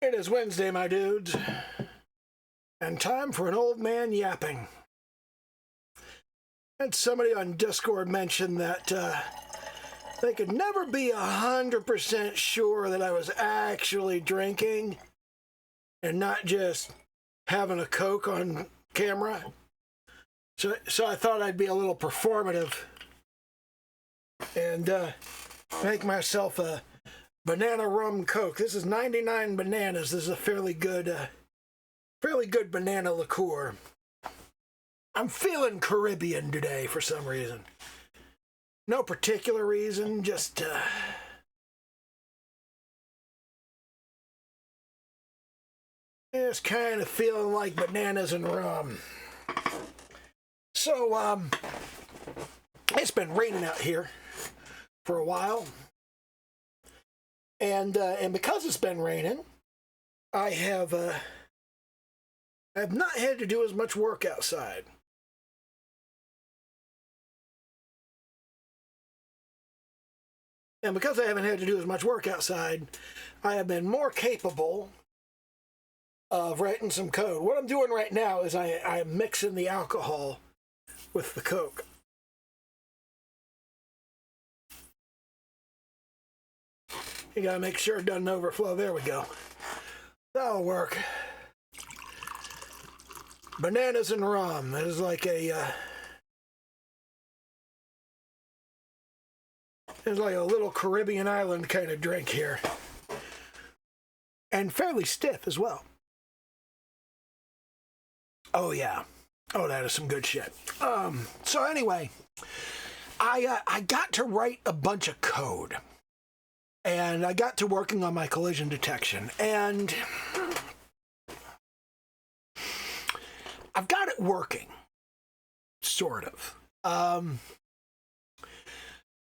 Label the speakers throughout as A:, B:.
A: It is Wednesday, my dudes, and time for an old man yapping. And somebody on Discord mentioned that they could never be 100% sure that I was actually drinking and not just having a Coke on camera. So I thought I'd be a little performative and make myself a banana rum Coke. This is 99 bananas. This is a fairly good banana liqueur. I'm feeling Caribbean today for some reason. No particular reason, just kind of feeling like bananas and rum. So, it's been raining out here for a while. And because it's been raining, I have not had to do as much work outside. And because I haven't had to do as much work outside, I have been more capable of writing some code. What I'm doing right now is I'm mixing the alcohol with the Coke. You gotta make sure it doesn't overflow. There we go. That'll work. Bananas and rum. That is like it's like a little Caribbean island kind of drink here. And fairly stiff as well. Oh yeah. Oh, that is some good shit. So anyway, I got to write a bunch of code. And I got to working on my collision detection. And I've got it working. Sort of.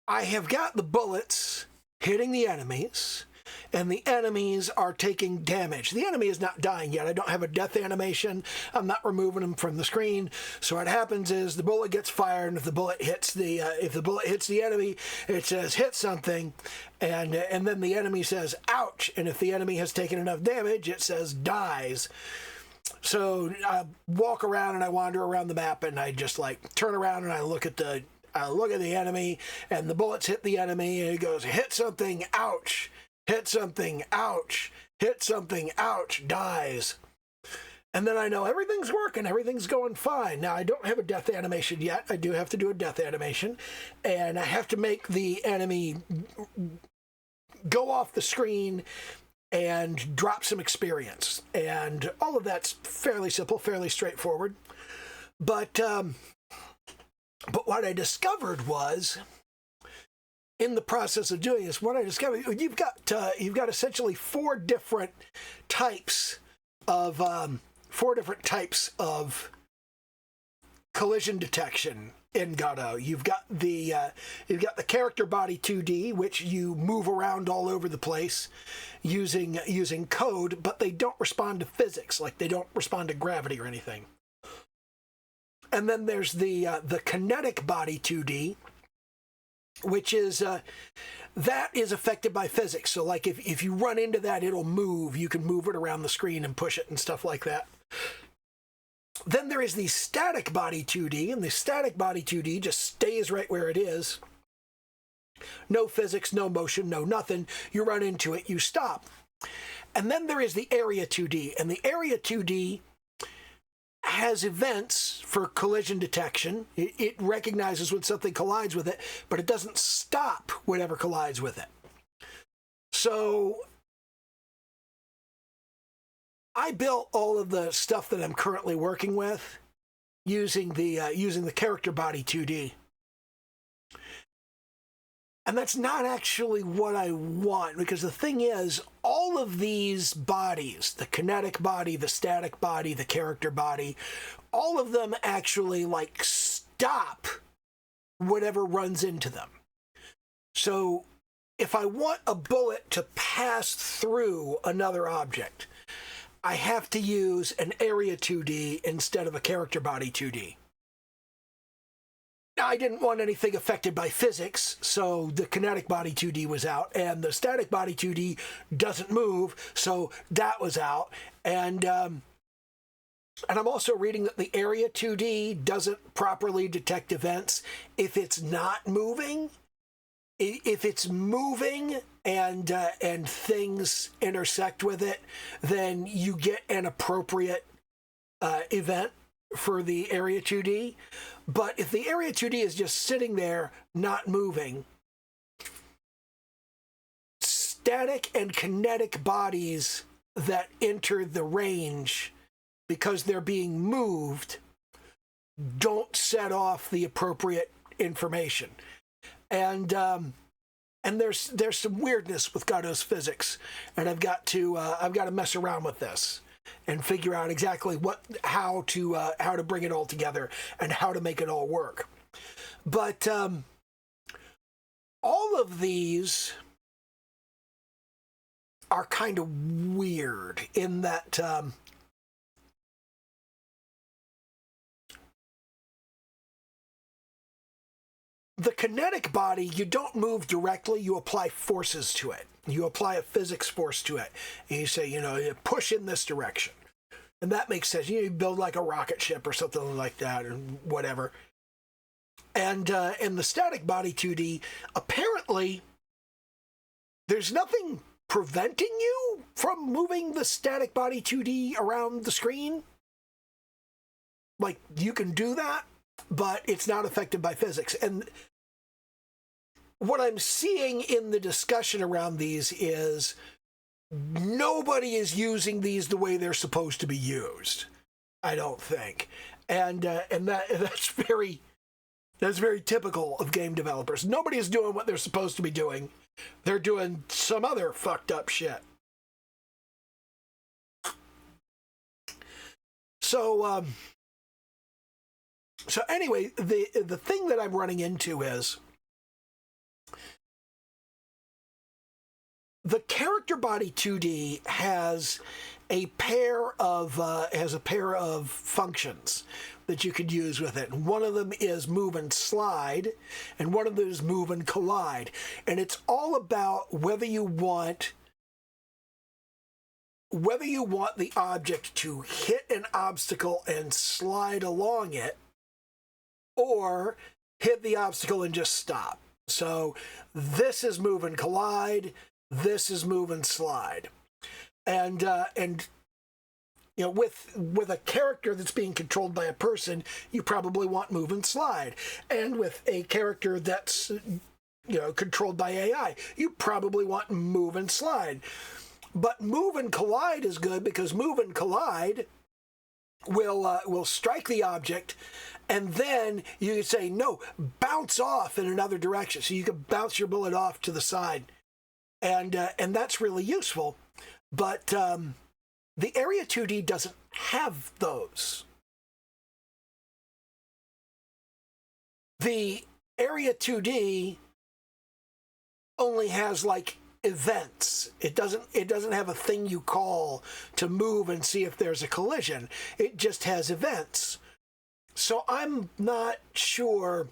A: I have got the bullets hitting the enemies, and the enemies are taking damage. The enemy is not dying yet. I don't have a death animation. I'm not removing them from the screen. So what happens is the bullet gets fired, and if the bullet hits the enemy, it says hit something, and then the enemy says ouch. And if the enemy has taken enough damage, it says dies. So I walk around and I wander around the map, and I just like turn around and I look at the enemy, and the bullets hit the enemy, and it goes hit something, ouch. Hit something, ouch. Hit something, ouch, dies. And then I know everything's working, everything's going fine. Now, I don't have a death animation yet. I do have to do a death animation. And I have to make the enemy go off the screen and drop some experience. And all of that's fairly simple, fairly straightforward. But what I discovered was, in the process of doing this, what I discovered, you've got essentially four different types of collision detection in Godot. You've got the character body 2D, which you move around all over the place using code, but they don't respond to physics, like they don't respond to gravity or anything. And then there's the kinetic body 2D, which is that is affected by physics. So like if you run into that, it'll move. You can move it around the screen and push it and stuff like that. Then there is the static body 2D, and the static body 2D just stays right where it is. No physics, no motion, no nothing. You run into it, you stop. And then there is the area 2D, and the area 2D has events for collision detection. It recognizes when something collides with it, but it doesn't stop whatever collides with it. So I built all of the stuff that I'm currently working with using the character body 2D. And that's not actually what I want, because the thing is, all of these bodies, the kinetic body, the static body, the character body, all of them actually like stop whatever runs into them. So if I want a bullet to pass through another object, I have to use an area 2D instead of a character body 2D. I didn't want anything affected by physics, so the kinetic body 2D was out, and the static body 2D doesn't move, so that was out. And I'm also reading that the area 2D doesn't properly detect events if it's not moving. If it's moving and things intersect with it, then you get an appropriate event for the area 2D. But if the area 2D is just sitting there, not moving, static and kinetic bodies that enter the range because they're being moved don't set off the appropriate information. And there's some weirdness with Godot's physics, and I've got to mess around with this and figure out exactly how to bring it all together and how to make it all work. But all of these are kind of weird in that the kinetic body, you don't move directly, you apply forces to it. You apply a physics force to it. And you say, you push in this direction. And that makes sense. You build like a rocket ship or something like that, or whatever. And the static body 2D, apparently, there's nothing preventing you from moving the static body 2D around the screen. Like, you can do that, but it's not affected by physics. And what I'm seeing in the discussion around these is nobody is using these the way they're supposed to be used, I don't think. And that's very typical of game developers. Nobody is doing what they're supposed to be doing. They're doing some other fucked up shit. So anyway, the thing that I'm running into is the character body 2D has a pair of functions that you could use with it. And one of them is move and slide, and one of them is move and collide. And it's all about whether you want the object to hit an obstacle and slide along it, or hit the obstacle and just stop. So this is move and collide, this is move and slide. And with a character that's being controlled by a person, you probably want move and slide. And with a character that's controlled by AI, you probably want move and slide. But move and collide is good because move and collide will strike the object, and then you can say, no, bounce off in another direction. So you can bounce your bullet off to the side. And that's really useful. But the Area 2D doesn't have those. The Area 2D only has like events. It doesn't have a thing you call to move and see if there's a collision. It just has events. So I'm not sure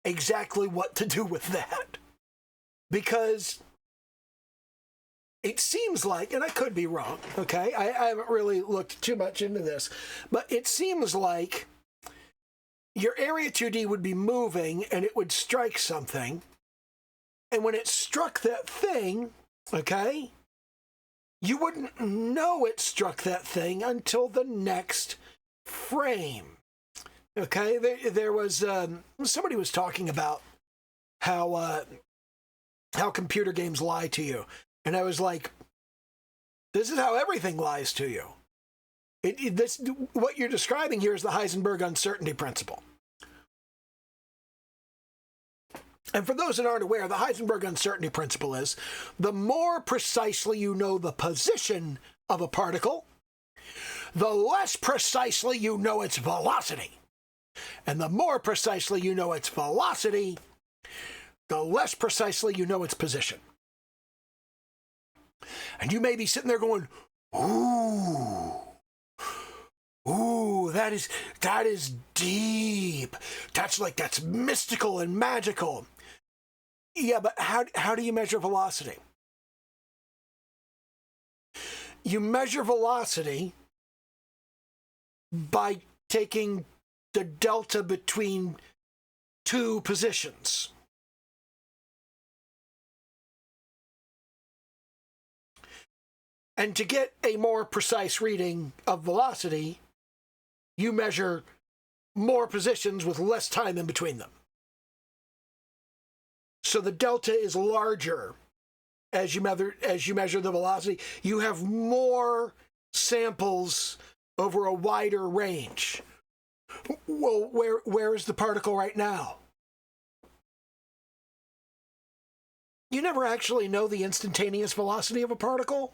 A: exactly what to do with that. Because it seems like, and I could be wrong, okay? I haven't really looked too much into this, but it seems like your Area 2D would be moving and it would strike something. And when it struck that thing, okay, you wouldn't know it struck that thing until the next frame. Okay, there was, somebody was talking about how computer games lie to you. And I was like, this is how everything lies to you. What you're describing here is the Heisenberg uncertainty principle. And for those that aren't aware, the Heisenberg uncertainty principle is the more precisely you know the position of a particle, the less precisely you know its velocity. And the more precisely you know its velocity, the less precisely you know its position. And you may be sitting there going, ooh, Ooh, that is deep. That's mystical and magical. Yeah, but how do you measure velocity? You measure velocity by taking the delta between two positions. And to get a more precise reading of velocity, you measure more positions with less time in between them. So the delta is larger as you measure the velocity. You have more samples over a wider range. Well, where is the particle right now? You never actually know the instantaneous velocity of a particle.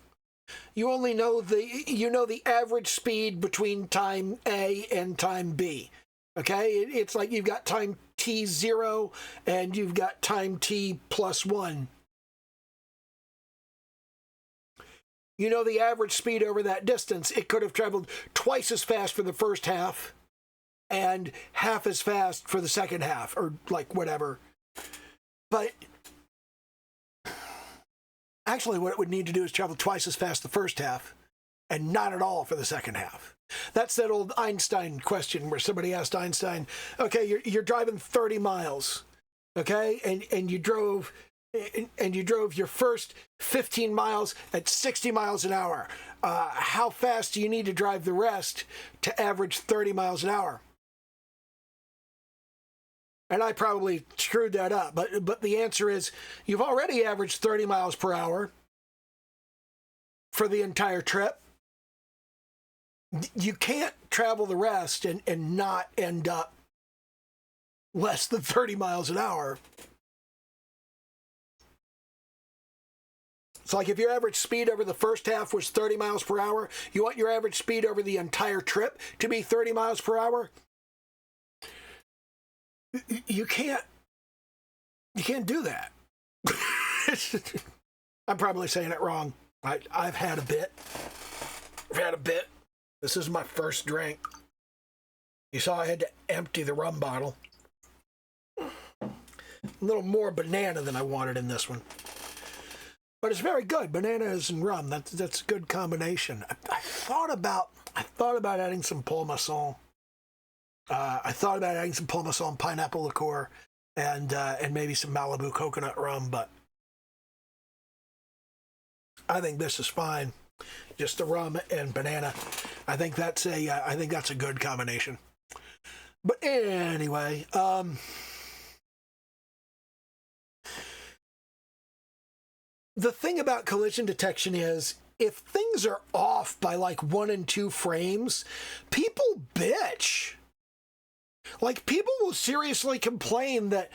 A: You only know the average speed between time A and time B. Okay? It's like you've got time t0 and you've got time t plus 1. You know the average speed over that distance. It could have traveled twice as fast for the first half and half as fast for the second half, or like whatever. But actually what it would need to do is travel twice as fast the first half and not at all for the second half. That's that old Einstein question where somebody asked Einstein, okay, you're driving 30 miles, okay, and you drove your first 15 miles at 60 miles an hour. How fast do you need to drive the rest to average 30 miles an hour? And I probably screwed that up, but the answer is you've already averaged 30 miles per hour for the entire trip. You can't travel the rest and not end up less than 30 miles an hour. It's like if your average speed over the first half was 30 miles per hour, you want your average speed over the entire trip to be 30 miles per hour? You can't do that. I'm probably saying it wrong. I've had a bit. This is my first drink. You saw I had to empty the rum bottle. A little more banana than I wanted in this one. But it's very good. Bananas and rum. That's a good combination. I thought about adding some Parmesan. I thought about adding some Parmesan pineapple liqueur and maybe some Malibu coconut rum, but I think this is fine. Just the rum and banana. I think that's a good combination. But anyway, the thing about collision detection is if things are off by like 1 and 2 frames, people bitch. Like, people will seriously complain that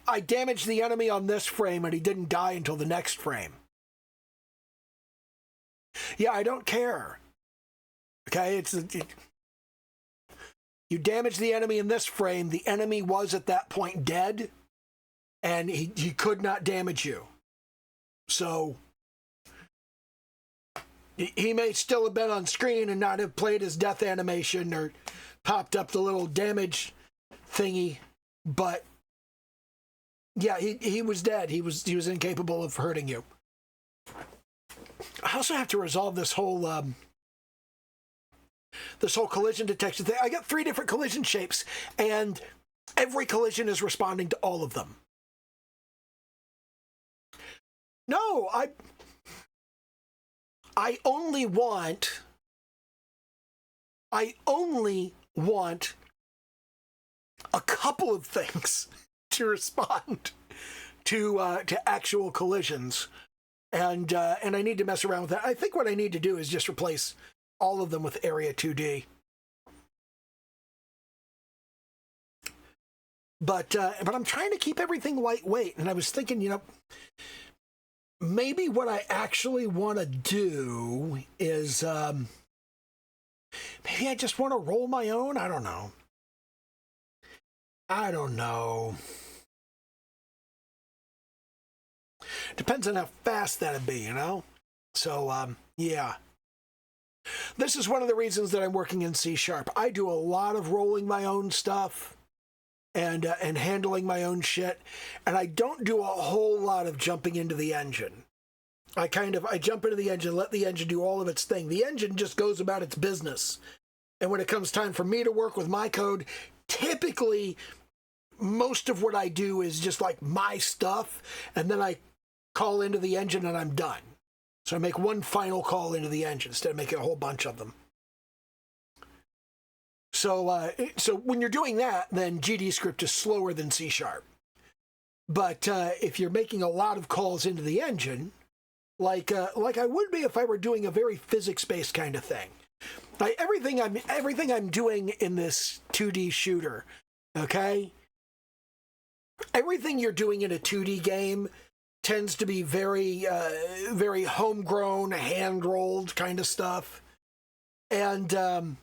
A: I damaged the enemy on this frame and he didn't die until the next frame. Yeah, I don't care. Okay, you damage the enemy in this frame, the enemy was at that point dead, and he could not damage you. So he may still have been on screen and not have played his death animation or popped up the little damage thingy, but yeah, he was dead. He was incapable of hurting you. I also have to resolve this whole collision detection thing. I got 3 different collision shapes, and every collision is responding to all of them. No, I only want a couple of things to respond to actual collisions, and I need to mess around with that. I think what I need to do is just replace all of them with Area 2D. But I'm trying to keep everything lightweight, and I was thinking, maybe what I actually want to do is maybe I just want to roll my own. I don't know. Depends on how fast that'd be, So, yeah. This is one of the reasons that I'm working in C#. I do a lot of rolling my own stuff and handling my own shit, and I don't do a whole lot of jumping into the engine. I jump into the engine, let the engine do all of its thing. The engine just goes about its business. And when it comes time for me to work with my code, typically most of what I do is just like my stuff, and then I call into the engine and I'm done. So I make one final call into the engine instead of making a whole bunch of them. So when you're doing that, then GDScript is slower than C#. But if you're making a lot of calls into the engine, like I would be if I were doing a very physics-based kind of thing, like everything I'm doing in this 2D shooter, okay? Everything you're doing in a 2D game tends to be very homegrown, hand-rolled kind of stuff. And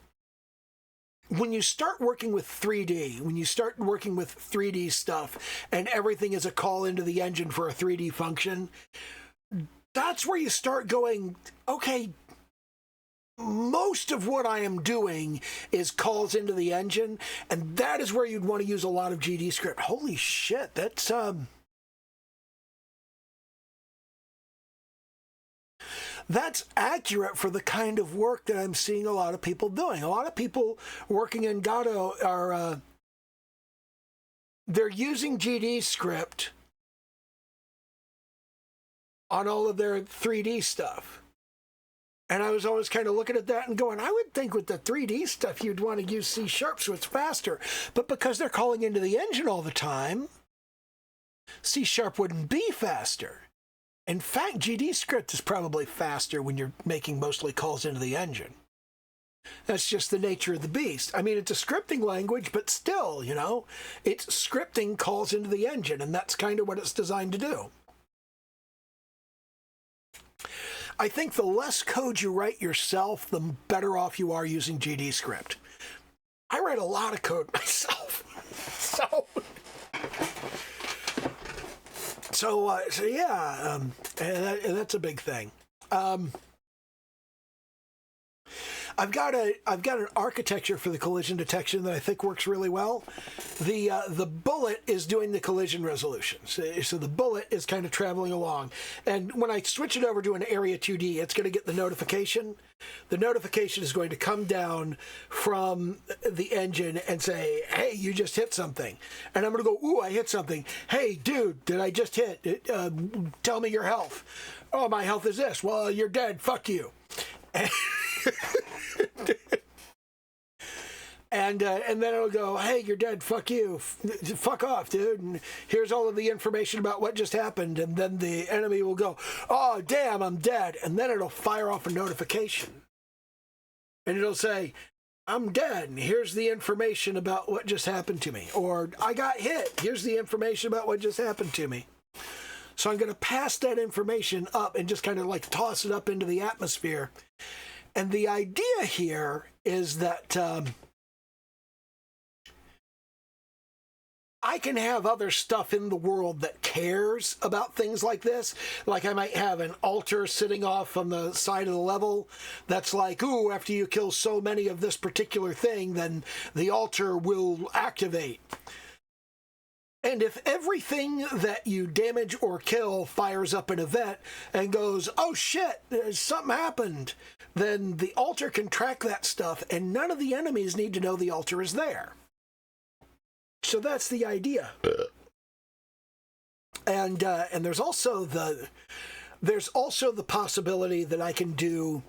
A: when you start working with 3D, when you start working with 3D stuff, and everything is a call into the engine for a 3D function, that's where you start going, okay, most of what I am doing is calls into the engine, and that is where you'd want to use a lot of GDScript. Holy shit, that's accurate for the kind of work that I'm seeing a lot of people doing. A lot of people working in Godot are, they're using GDScript on all of their 3D stuff. And I was always kind of looking at that and going, I would think with the 3D stuff you'd want to use C# so it's faster. But because they're calling into the engine all the time, C# wouldn't be faster. In fact, GDScript is probably faster when you're making mostly calls into the engine. That's just the nature of the beast. I mean, it's a scripting language, but still, you know, it's scripting calls into the engine, and that's kind of what it's designed to do. I think the less code you write yourself, the better off you are using GDScript. I write a lot of code myself. So yeah, and that's a big thing. I've got an architecture for the collision detection that I think works really well. The bullet is doing the collision resolution. So the bullet is kind of traveling along. And when I switch it over to an Area 2D, it's going to get the notification. The notification is going to come down from the engine and say, hey, you just hit something. And I'm going to go, ooh, I hit something. Hey, dude, did I just hit? Tell me your health. Oh, my health is this. Well, you're dead. Fuck you. And then it'll go, hey, you're dead, fuck you, fuck off, dude, and here's all of the information about what just happened. And then the enemy will go, oh, damn, I'm dead. And then it'll fire off a notification. And it'll say, I'm dead, and here's the information about what just happened to me. Or, I got hit, here's the information about what just happened to me. So I'm going to pass that information up and just kind of like toss it up into the atmosphere. And the idea here is that I can have other stuff in the world that cares about things like this. Like I might have an altar sitting off on the side of the level that's like, ooh, after you kill so many of this particular thing, then the altar will activate. And if everything that you damage or kill fires up an event and goes, oh shit, something happened, then the altar can track that stuff and none of the enemies need to know the altar is there. So that's the idea. And there's also the possibility that I can do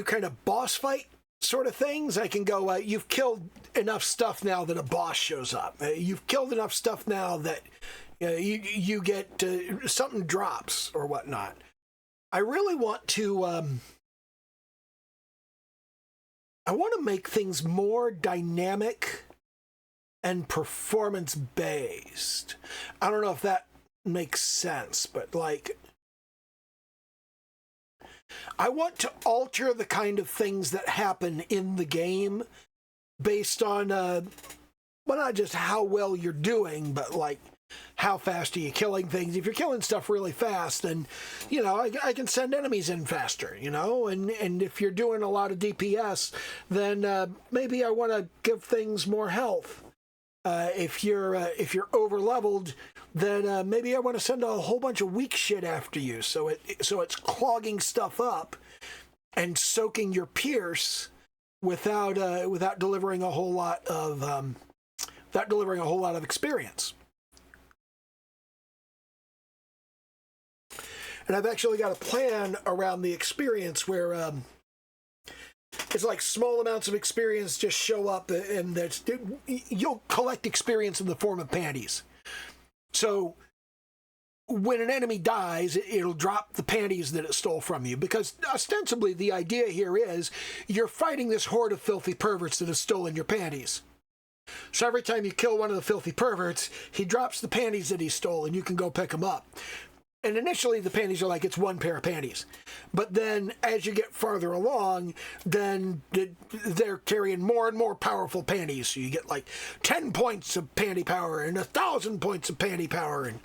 A: kind of boss fight sort of things. I can go, you've killed enough stuff now that a boss shows up. You've killed enough stuff now that you get something drops or whatnot. I really want to make things more dynamic and performance based. I don't know if that makes sense, but like, I want to alter the kind of things that happen in the game based on, well, not just how well you're doing, but like how fast are you killing things? If you're killing stuff really fast, then, you know, I can send enemies in faster, you know, and if you're doing a lot of DPS, then maybe I want to give things more health. If you're over leveled, then maybe I want to send a whole bunch of weak shit after you, so it's clogging stuff up and soaking your pierce without delivering a whole lot of experience. And I've actually got a plan around the experience where it's like small amounts of experience just show up, and you'll collect experience in the form of panties. So when an enemy dies, it'll drop the panties that it stole from you, because ostensibly the idea here is you're fighting this horde of filthy perverts that have stolen your panties. So every time you kill one of the filthy perverts, he drops the panties that he stole, and you can go pick them up. And initially, the panties are like, it's one pair of panties. But then, as you get farther along, then they're carrying more and more powerful panties. So you get like 10 points of panty power, and 1,000 points of panty power, and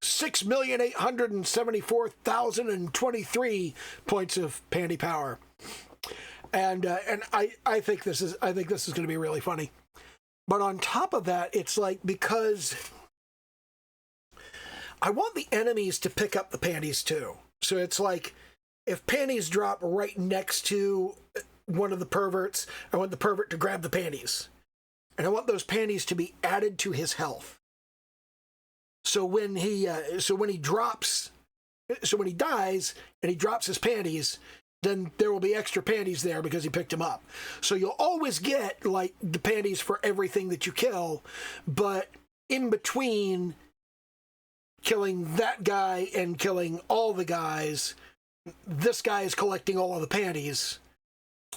A: 6,874,023 points of panty power. And I think this is going to be really funny. But on top of that, it's like, because I want the enemies to pick up the panties too. So it's like, if panties drop right next to one of the perverts, I want the pervert to grab the panties. And I want those panties to be added to his health. So when he dies and he drops his panties, then there will be extra panties there because he picked them up. So you'll always get like the panties for everything that you kill, but in between killing that guy and killing all the guys, this guy is collecting all of the panties,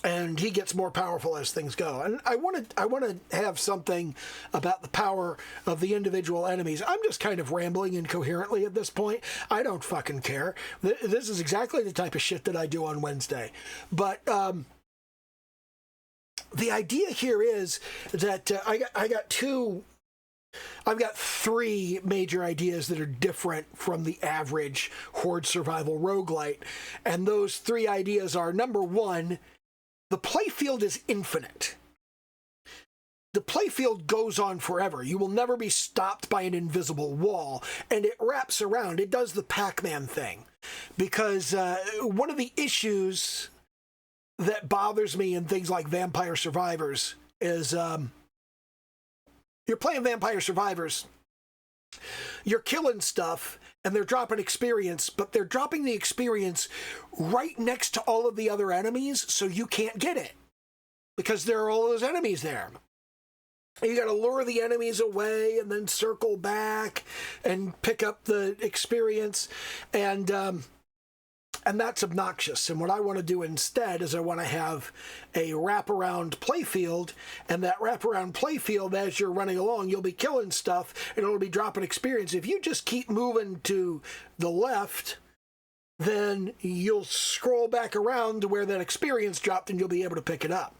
A: and he gets more powerful as things go. And I want to have something about the power of the individual enemies. I'm just kind of rambling incoherently at this point. I don't fucking care. This is exactly the type of shit that I do on Wednesday. But the idea here is that I've got three major ideas that are different from the average horde survival roguelite. And those three ideas are, number one, the playfield is infinite. The playfield goes on forever. You will never be stopped by an invisible wall. And it wraps around. It does the Pac-Man thing. Because one of the issues that bothers me in things like Vampire Survivors is you're playing Vampire Survivors, you're killing stuff, and they're dropping experience, but they're dropping the experience right next to all of the other enemies, so you can't get it, because there are all those enemies there. You got to lure the enemies away and then circle back and pick up the experience, and that's obnoxious. And what I want to do instead is I want to have a wraparound playfield, and that wraparound playfield, as you're running along, you'll be killing stuff, and it'll be dropping experience. If you just keep moving to the left, then you'll scroll back around to where that experience dropped, and you'll be able to pick it up.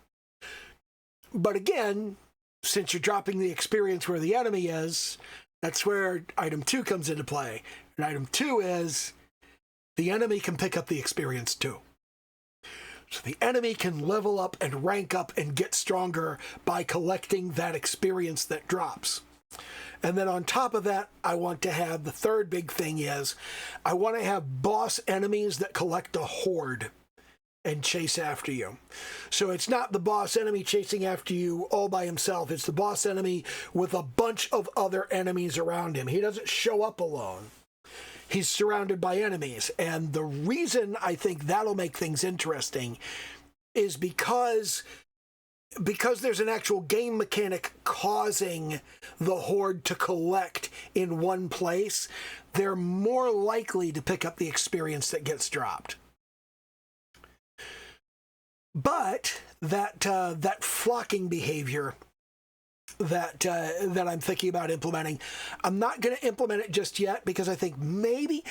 A: But again, since you're dropping the experience where the enemy is, that's where item 2 comes into play. And item 2 is the enemy can pick up the experience too. So the enemy can level up and rank up and get stronger by collecting that experience that drops. And then on top of that, I want to have, the third big thing is, I want to have boss enemies that collect a horde and chase after you. So it's not the boss enemy chasing after you all by himself. It's the boss enemy with a bunch of other enemies around him. He doesn't show up alone. He's surrounded by enemies. And the reason I think that'll make things interesting is because there's an actual game mechanic causing the horde to collect in one place, they're more likely to pick up the experience that gets dropped. But that flocking behavior that I'm thinking about implementing, I'm not going to implement it just yet, because I think maybe,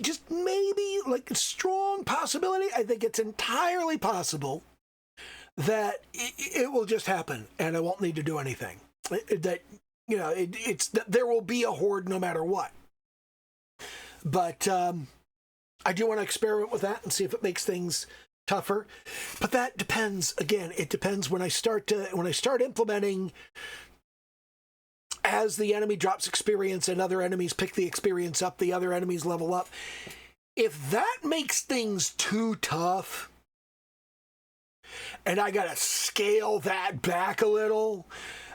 A: just maybe, like a strong possibility, I think it's entirely possible that it will just happen and I won't need to do anything. That you know, it's that there will be a horde no matter what. But I do want to experiment with that and see if it makes things tougher. But that depends. Again, it depends when I start implementing. As the enemy drops experience and other enemies pick the experience up, the other enemies level up. If that makes things too tough, and I gotta scale that back a little,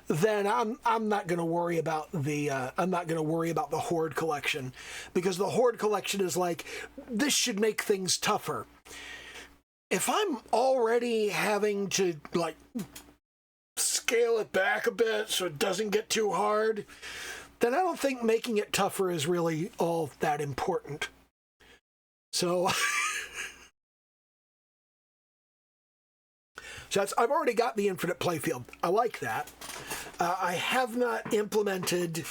A: then I'm not gonna worry about the Horde collection, because the Horde collection is like, this should make things tougher. If I'm already having to like scale it back a bit so it doesn't get too hard, then I don't think making it tougher is really all that important. So, I've already got the infinite playfield. I like that. I have not implemented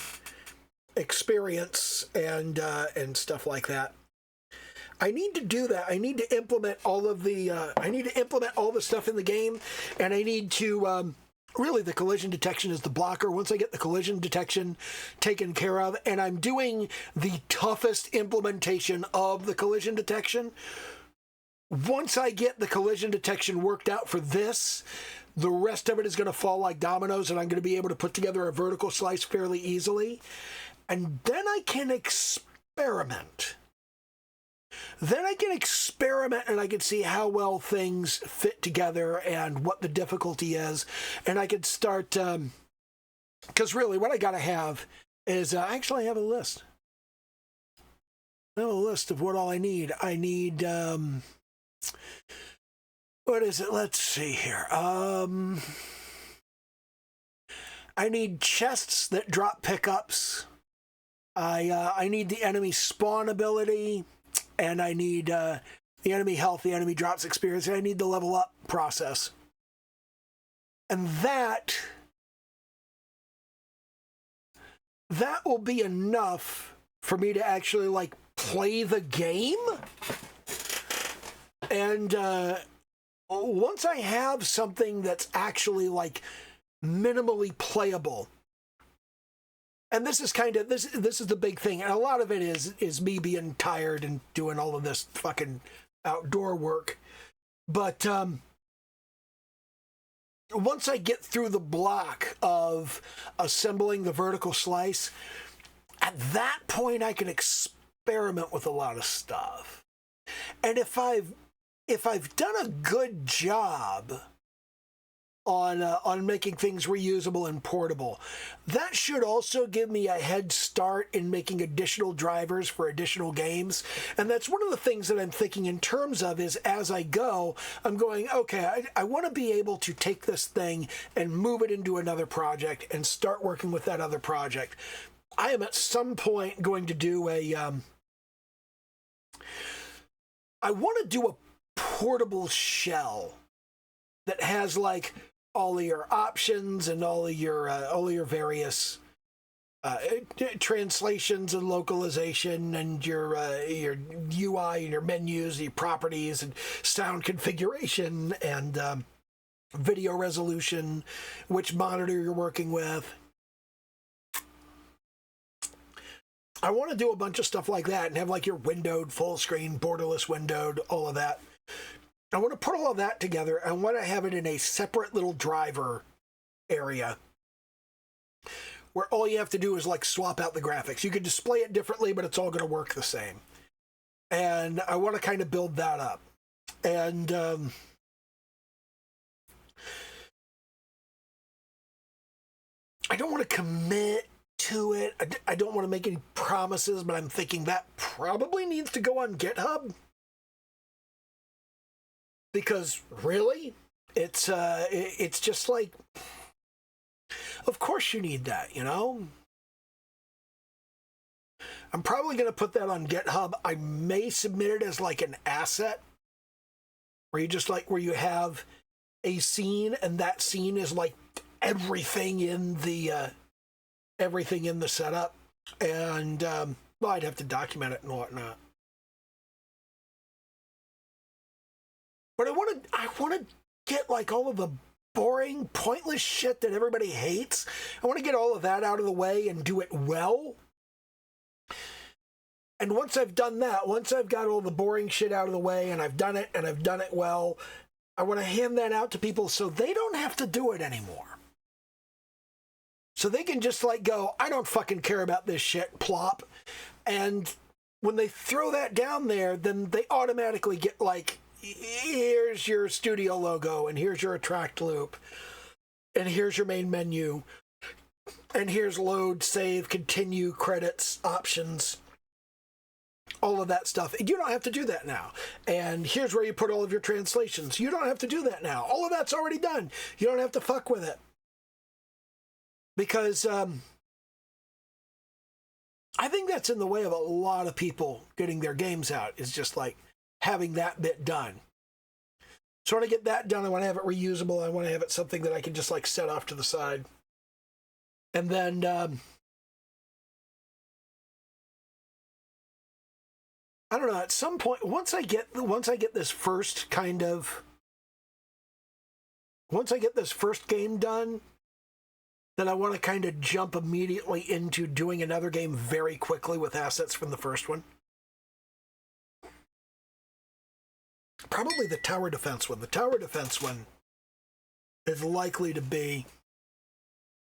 A: experience and stuff like that. I need to do that. I need to implement all of the. I need to implement all the stuff in the game, and I need to. Really, the collision detection is the blocker. Once I get the collision detection taken care of, and I'm doing the toughest implementation of the collision detection, once I get the collision detection worked out for this, the rest of it is going to fall like dominoes, and I'm going to be able to put together a vertical slice fairly easily. And then I can experiment. Then I can experiment and I can see how well things fit together and what the difficulty is. And I can start, because really what I got to have is, actually I have a list. I have a list of what all I need. I need, what is it? Let's see here. I need chests that drop pickups. I need the enemy spawn ability. And I need the enemy health, the enemy drops experience, and I need the level up process. And that will be enough for me to actually, like, play the game. And once I have something that's actually, like, minimally playable, and this is kind of, this is the big thing, and a lot of it is me being tired and doing all of this fucking outdoor work. But once I get through the block of assembling the vertical slice, at that point I can experiment with a lot of stuff. And if I've done a good job on making things reusable and portable, that should also give me a head start in making additional drivers for additional games. And that's one of the things that I'm thinking in terms of is, as I go, I'm going, okay, I want to be able to take this thing and move it into another project and start working with that other project. I am at some point going to do I want to do a portable shell that has like all of your options and all of your various translations and localization and your UI and your menus, your properties and sound configuration and video resolution, which monitor you're working with. I want to do a bunch of stuff like that and have like your windowed, full screen, borderless windowed, all of that. I want to put all of that together. I want to have it in a separate little driver area where all you have to do is like swap out the graphics. You can display it differently, but it's all going to work the same. And I want to kind of build that up. And I don't want to commit to it. I don't want to make any promises, but I'm thinking that probably needs to go on GitHub. Because really, it's just like, of course you need that, you know? I'm probably going to put that on GitHub. I may submit it as like an asset where you have a scene and that scene is like everything in the setup. And, well, I'd have to document it and whatnot. But I want to get like all of the boring, pointless shit that everybody hates. I want to get all of that out of the way and do it well. And once I've done that, once I've got all the boring shit out of the way and I've done it well, I want to hand that out to people so they don't have to do it anymore. So they can just like go, I don't fucking care about this shit, plop. And when they throw that down there, then they automatically get like, here's your studio logo, and here's your attract loop, and here's your main menu, and here's load, save, continue, credits, options, all of that stuff. You don't have to do that now. And here's where you put all of your translations. You don't have to do that now. All of that's already done. You don't have to fuck with it. Because I think that's in the way of a lot of people getting their games out, is just like having that bit done. So when I get that done, I want to have it reusable. I want to have it something that I can just like set off to the side. And then I don't know, at some point, once I get this first game done, then I want to kind of jump immediately into doing another game very quickly with assets from the first one. Probably the tower defense one. The tower defense one is likely to be,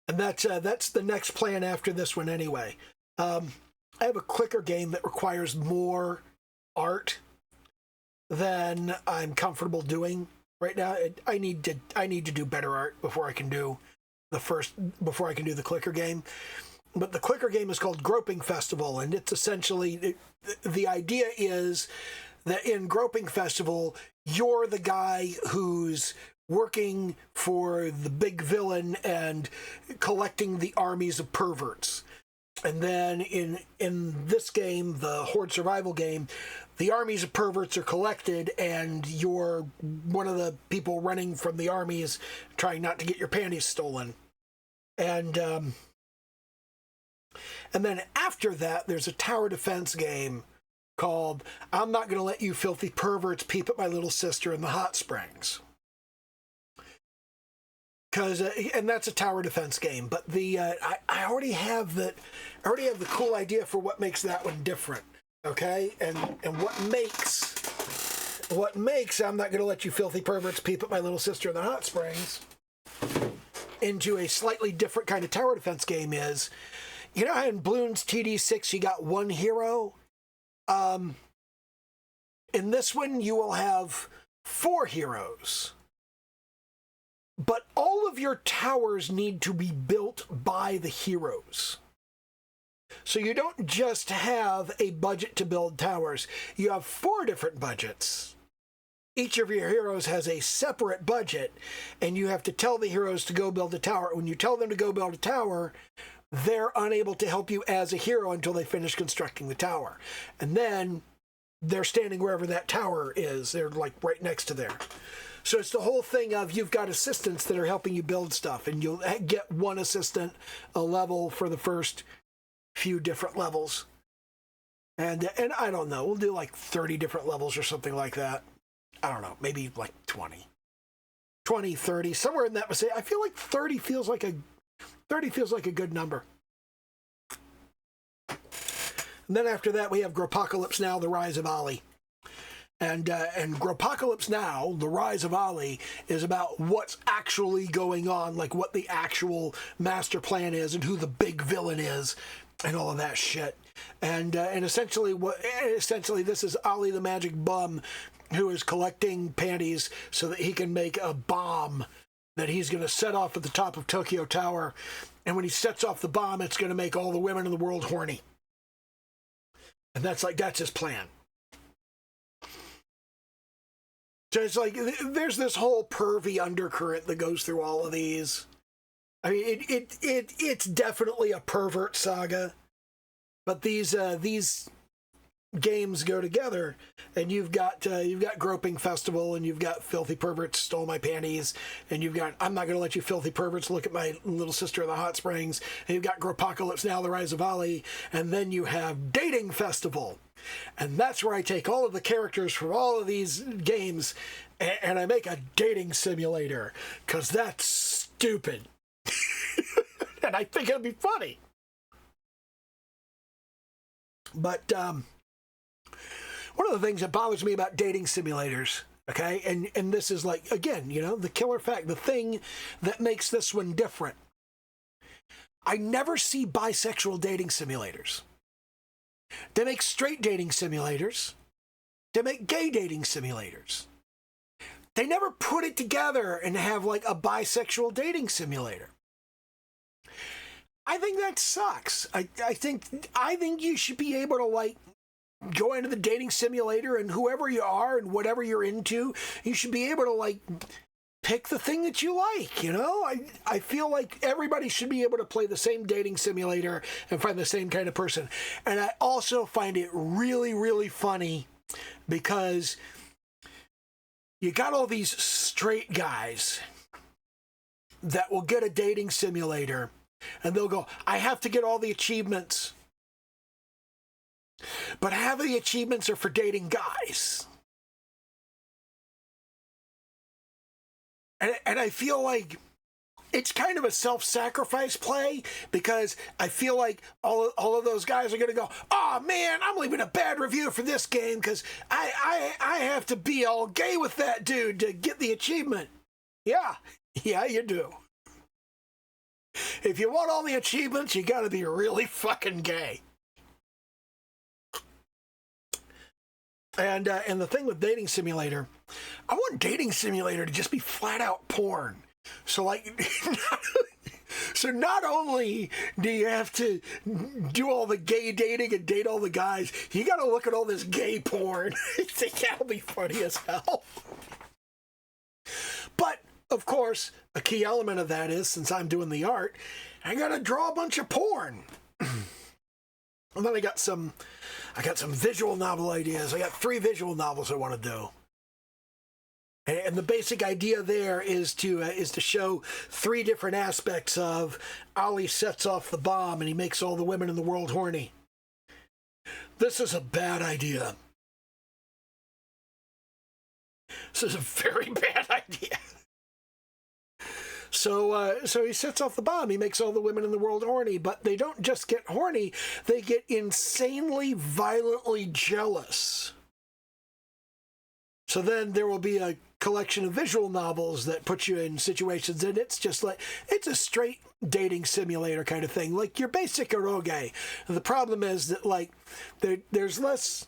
A: and that's the next plan after this one anyway. I have a clicker game that requires more art than I'm comfortable doing right now. I need to do better art before I can do the clicker game. But the clicker game is called Groping Festival, and it's essentially the idea is that in Groping Festival, you're the guy who's working for the big villain and collecting the armies of perverts. And then in this game, the Horde Survival game, the armies of perverts are collected, and you're one of the people running from the armies trying not to get your panties stolen. And then after that, there's a tower defense game called I'm Not Gonna Let You Filthy Perverts Peep at My Little Sister in the Hot Springs. And that's a tower defense game, but I already have the cool idea for what makes that one different, okay? And what makes I'm Not Gonna Let You Filthy Perverts Peep at My Little Sister in the Hot Springs into a slightly different kind of tower defense game is, you know how in Bloons TD6 you got one hero? In this one, you will have 4 heroes. But all of your towers need to be built by the heroes. So you don't just have a budget to build towers. You have 4 different budgets. Each of your heroes has a separate budget, and you have to tell the heroes to go build a tower. When you tell them to go build a tower, they're unable to help you as a hero until they finish constructing the tower. And then they're standing wherever that tower is. They're like right next to there. So it's the whole thing of you've got assistants that are helping you build stuff, and you'll get one assistant a level for the first few different levels. And I don't know, we'll do like 30 different levels or something like that. I don't know, maybe like 20, 30, somewhere in that vicinity. I feel like 30 feels like a good number. And then after that, we have Gropocalypse Now, The Rise of Ali. And Gropocalypse Now, The Rise of Ali, is about what's actually going on, like what the actual master plan is and who the big villain is and all of that shit. And essentially this is Ali the Magic Bum, who is collecting panties so that he can make a bomb that he's going to set off at the top of Tokyo Tower. And when he sets off the bomb, it's going to make all the women in the world horny. And that's his plan. So it's like, there's this whole pervy undercurrent that goes through all of these. I mean, it's definitely a pervert saga, but these games go together, and you've got Groping Festival, and you've got Filthy Perverts Stole My Panties, and you've got I'm Not Gonna Let You Filthy Perverts Look at My Little Sister in the Hot Springs, and you've got Gropocalypse Now, The Rise of Ali, and then you have Dating Festival, And that's where I take all of the characters from all of these games and I make a dating simulator, because that's stupid. And I think it'll be funny. But one of the things that bothers me about dating simulators, okay, and this is like, again, you know, the killer fact, the thing that makes this one different. I never see bisexual dating simulators. They make straight dating simulators. They make gay dating simulators. They never put it together and have like a bisexual dating simulator. I think that sucks. I think you should be able to like go into the dating simulator, and whoever you are and whatever you're into, you should be able to like pick the thing that you like, you know? I feel like everybody should be able to play the same dating simulator and find the same kind of person. And I also find it really, really funny because you got all these straight guys that will get a dating simulator and they'll go, I have to get all the achievements. But half of the achievements are for dating guys. And I feel like it's kind of a self-sacrifice play, because I feel like all of those guys are going to go, oh man, I'm leaving a bad review for this game because I have to be all gay with that dude to get the achievement. Yeah, you do. If you want all the achievements, you got to be really fucking gay. And the thing with Dating Simulator, I want Dating Simulator to just be flat out porn. So like, so not only do you have to do all the gay dating and date all the guys, you got to look at all this gay porn. I think that'll be funny as hell. But of course, a key element of that is, since I'm doing the art, I got to draw a bunch of porn. And then I got some visual novel ideas. I got 3 visual novels I want to do. And the basic idea there is to show 3 different aspects of Ali sets off the bomb and he makes all the women in the world horny. This is a bad idea. This is a very bad idea. So he sets off the bomb. He makes all the women in the world horny, but they don't just get horny. They get insanely, violently jealous. So then there will be a collection of visual novels that put you in situations, and it's just like, it's a straight dating simulator kind of thing, like your basic eroge. The problem is that like there's less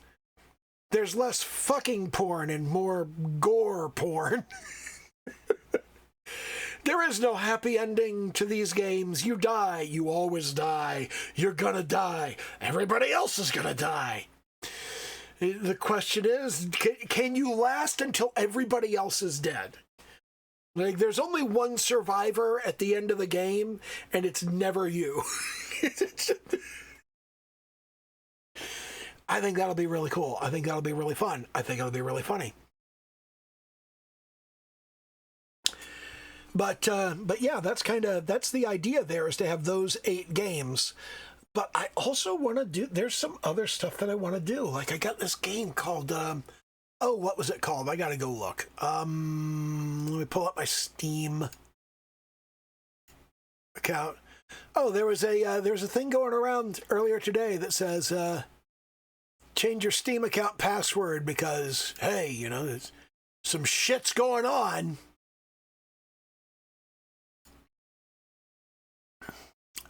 A: fucking porn and more gore porn. There is no happy ending to these games. You die. You always die. You're gonna die. Everybody else is gonna die. The question is, can you last until everybody else is dead? Like, there's only one survivor at the end of the game, and it's never you. I think that'll be really cool. I think that'll be really fun. I think it'll be really funny. But yeah, that's the idea there, is to have those 8 games. But I also want to do, there's some other stuff that I want to do. Like, I got this game called, what was it called? I got to go look. Let me pull up my Steam account. Oh, there was a thing going around earlier today that says, change your Steam account password because, hey, you know, there's some shit's going on.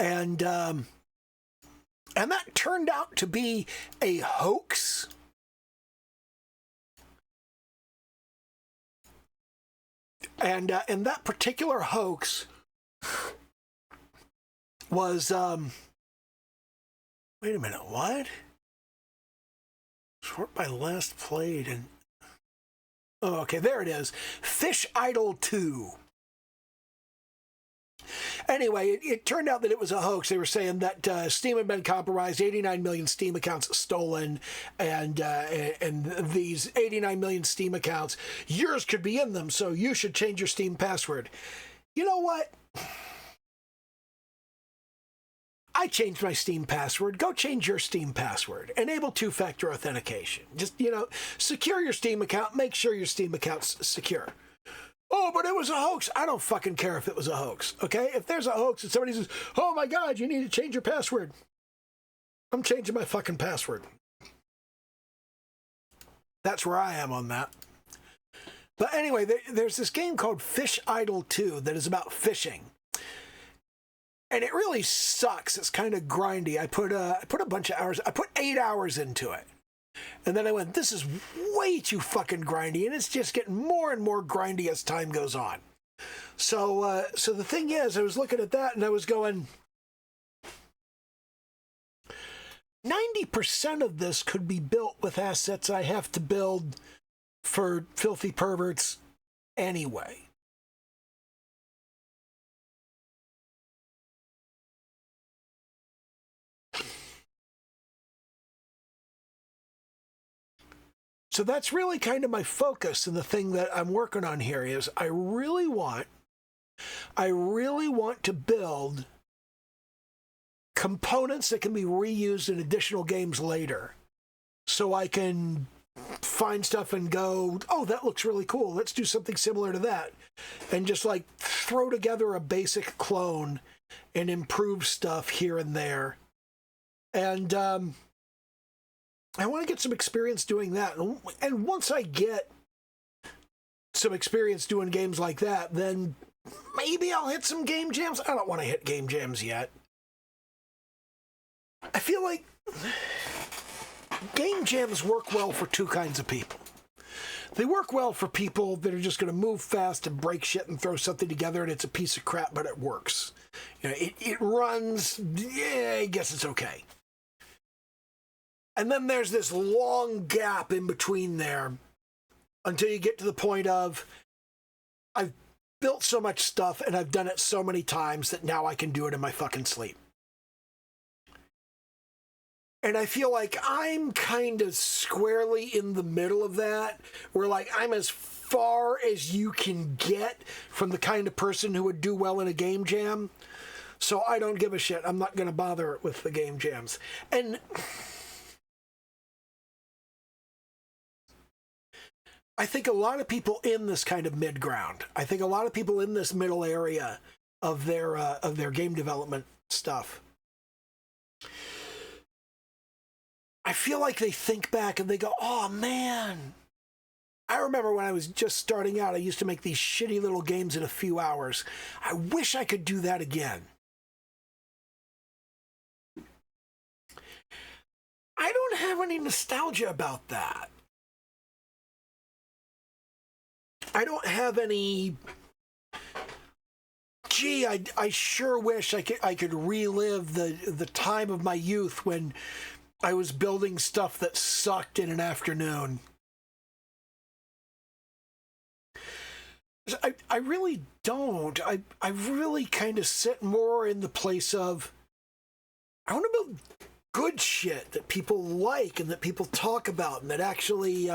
A: And that turned out to be a hoax. And that particular hoax was, wait a minute, what? Sort by last played and, oh, okay, there it is. Fish Idol 2. Anyway, it turned out that it was a hoax. They were saying that Steam had been compromised, 89 million Steam accounts stolen, and these 89 million Steam accounts, yours could be in them, so you should change your Steam password. You know what? I changed my Steam password. Go change your Steam password. Enable two-factor authentication. Just, secure your Steam account. Make sure your Steam account's secure. Oh, but it was a hoax. I don't fucking care if it was a hoax, okay? If there's a hoax and somebody says, oh my God, you need to change your password, I'm changing my fucking password. That's where I am on that. But anyway, there's this game called Fish Idol 2 that is about fishing. And it really sucks. It's kind of grindy. I put a bunch of hours. I put 8 hours into it. And then I went, this is way too fucking grindy. And it's just getting more and more grindy as time goes on. So the thing is, I was looking at that and I was going, 90% of this could be built with assets I have to build for filthy perverts anyway. So that's really kind of my focus, and the thing that I'm working on here is I really want to build components that can be reused in additional games later. So I can find stuff and go, oh, that looks really cool. Let's do something similar to that. And just like throw together a basic clone and improve stuff here and there. And I want to get some experience doing that. And once I get some experience doing games like that, then maybe I'll hit some game jams. I don't want to hit game jams yet. I feel like game jams work well for two kinds of people. They work well for people that are just going to move fast and break shit and throw something together and it's a piece of crap, but it works. It runs, yeah, I guess it's okay. And then there's this long gap in between there until you get to the point of, I've built so much stuff and I've done it so many times that now I can do it in my fucking sleep. And I feel like I'm kind of squarely in the middle of that, where like I'm as far as you can get from the kind of person who would do well in a game jam. So I don't give a shit. I'm not going to bother with the game jams. And I think a lot of people in this kind of mid-ground, I think a lot of people in this middle area of their game development stuff, I feel like they think back and they go, oh man, I remember when I was just starting out, I used to make these shitty little games in a few hours. I wish I could do that again. I don't have any nostalgia about that. I don't have any, gee, I sure wish I could relive the time of my youth when I was building stuff that sucked in an afternoon. I really don't. I really kind of sit more in the place of, I want to build good shit that people like and that people talk about and that actually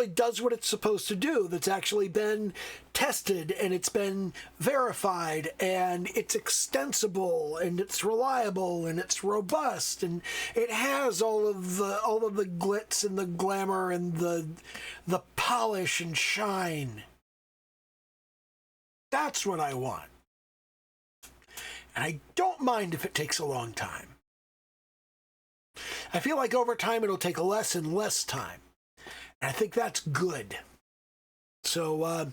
A: does what it's supposed to do, that's actually been tested and it's been verified and it's extensible and it's reliable and it's robust and it has all of the glitz and the glamour and the polish and shine. That's what I want. And I don't mind if it takes a long time. I feel like over time it'll take less and less time. And I think that's good. So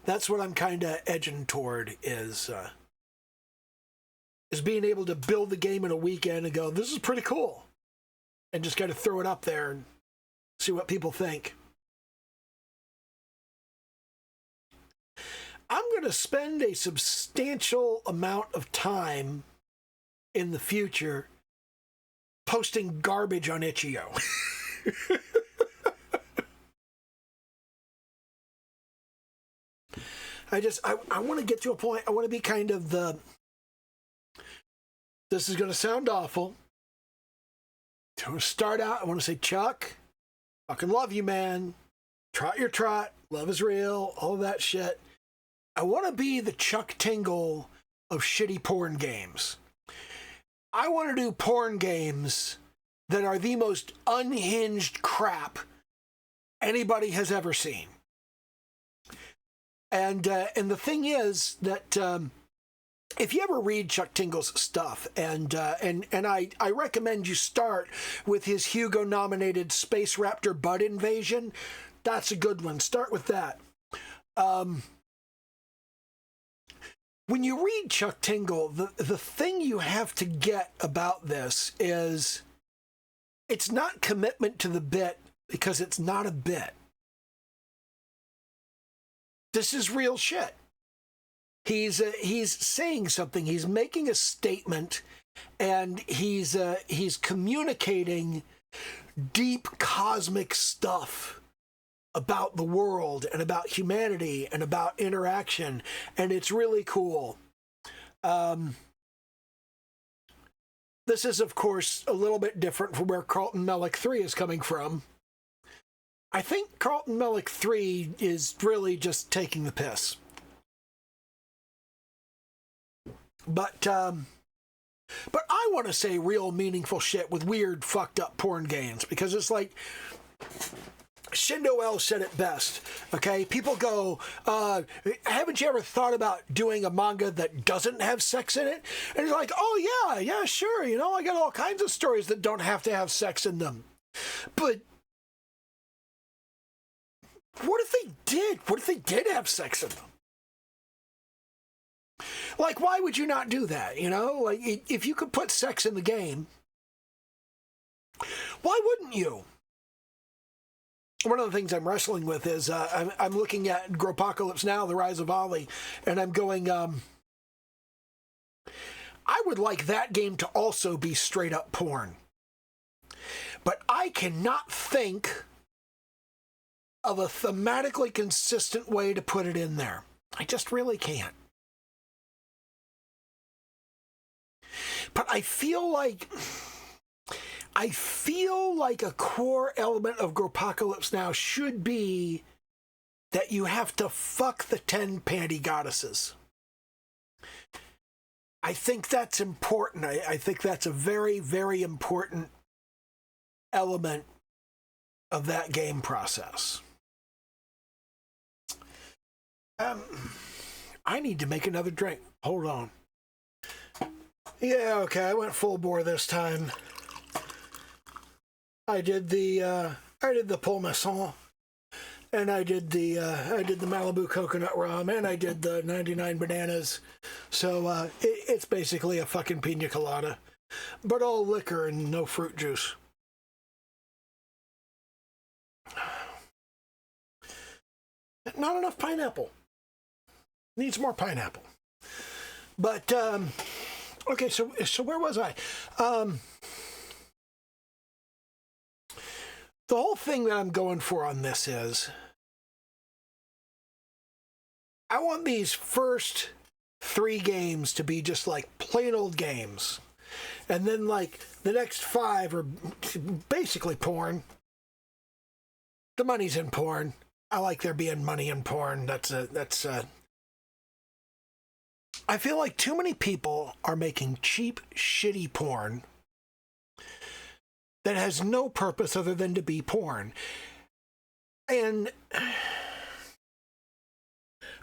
A: that's what I'm kind of edging toward is being able to build the game in a weekend and go, this is pretty cool. And just kind of throw it up there and see what people think. I'm going to spend a substantial amount of time in the future posting garbage on Itch.io. I want to get to a point, I want to be kind of this is going to sound awful. To start out, I want to say, Chuck, fucking love you, man. Trot your trot. Love is real. All of that shit. I want to be the Chuck Tingle of shitty porn games. I want to do porn games that are the most unhinged crap anybody has ever seen. And the thing is that if you ever read Chuck Tingle's stuff, and I recommend you start with his Hugo-nominated Space Raptor Bud Invasion. That's a good one. Start with that. When you read Chuck Tingle, the thing you have to get about this is it's not commitment to the bit because it's not a bit. This is real shit. He's saying something. He's making a statement, and he's communicating deep cosmic stuff about the world and about humanity and about interaction, and it's really cool. This is, of course, a little bit different from where Carlton Mellick 3 is coming from. I think Carlton Mellick 3 is really just taking the piss. But I want to say real meaningful shit with weird, fucked up porn games, because it's like Shindo L said it best, okay? People go, haven't you ever thought about doing a manga that doesn't have sex in it? And he's like, oh, yeah, sure, you know, I got all kinds of stories that don't have to have sex in them. But what if they did? What if they did have sex in them? Like, why would you not do that, you know? Like, if you could put sex in the game, why wouldn't you? One of the things I'm wrestling with is I'm looking at Gropocalypse Now, The Rise of Ollie, and I'm going, I would like that game to also be straight up porn. But I cannot think of a thematically consistent way to put it in there. I just really can't. But I feel like a core element of Gropocalypse Now should be that you have to fuck the 10 panty goddesses. I think that's important. I think that's a very, very important element of that game process. I need to make another drink. Hold on. Yeah, okay, I went full bore this time. I did the Pole Maison, and I did the Malibu coconut rum, and I did the 99 bananas. So it's basically a fucking pina colada, but all liquor and no fruit juice. Not enough pineapple. Needs more pineapple. But okay, so where was I? The whole thing that I'm going for on this is I want these first 3 games to be just like plain old games. And then like the next 5 are basically porn. The money's in porn. I like there being money in porn. I feel like too many people are making cheap, shitty porn that has no purpose other than to be porn. And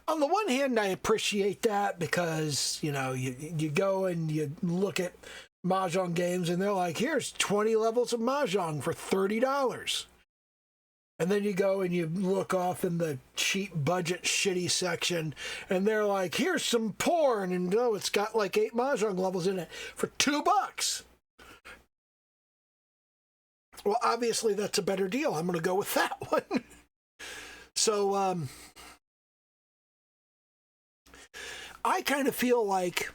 A: on the one hand, I appreciate that because, you know, you go and you look at Mahjong games and they're like, here's 20 levels of Mahjong for $30. And then you go and you look off in the cheap budget shitty section and they're like, here's some porn. And no, it's got like 8 Mahjong levels in it for $2. Well, obviously that's a better deal. I'm going to go with that one. So, I kind of feel like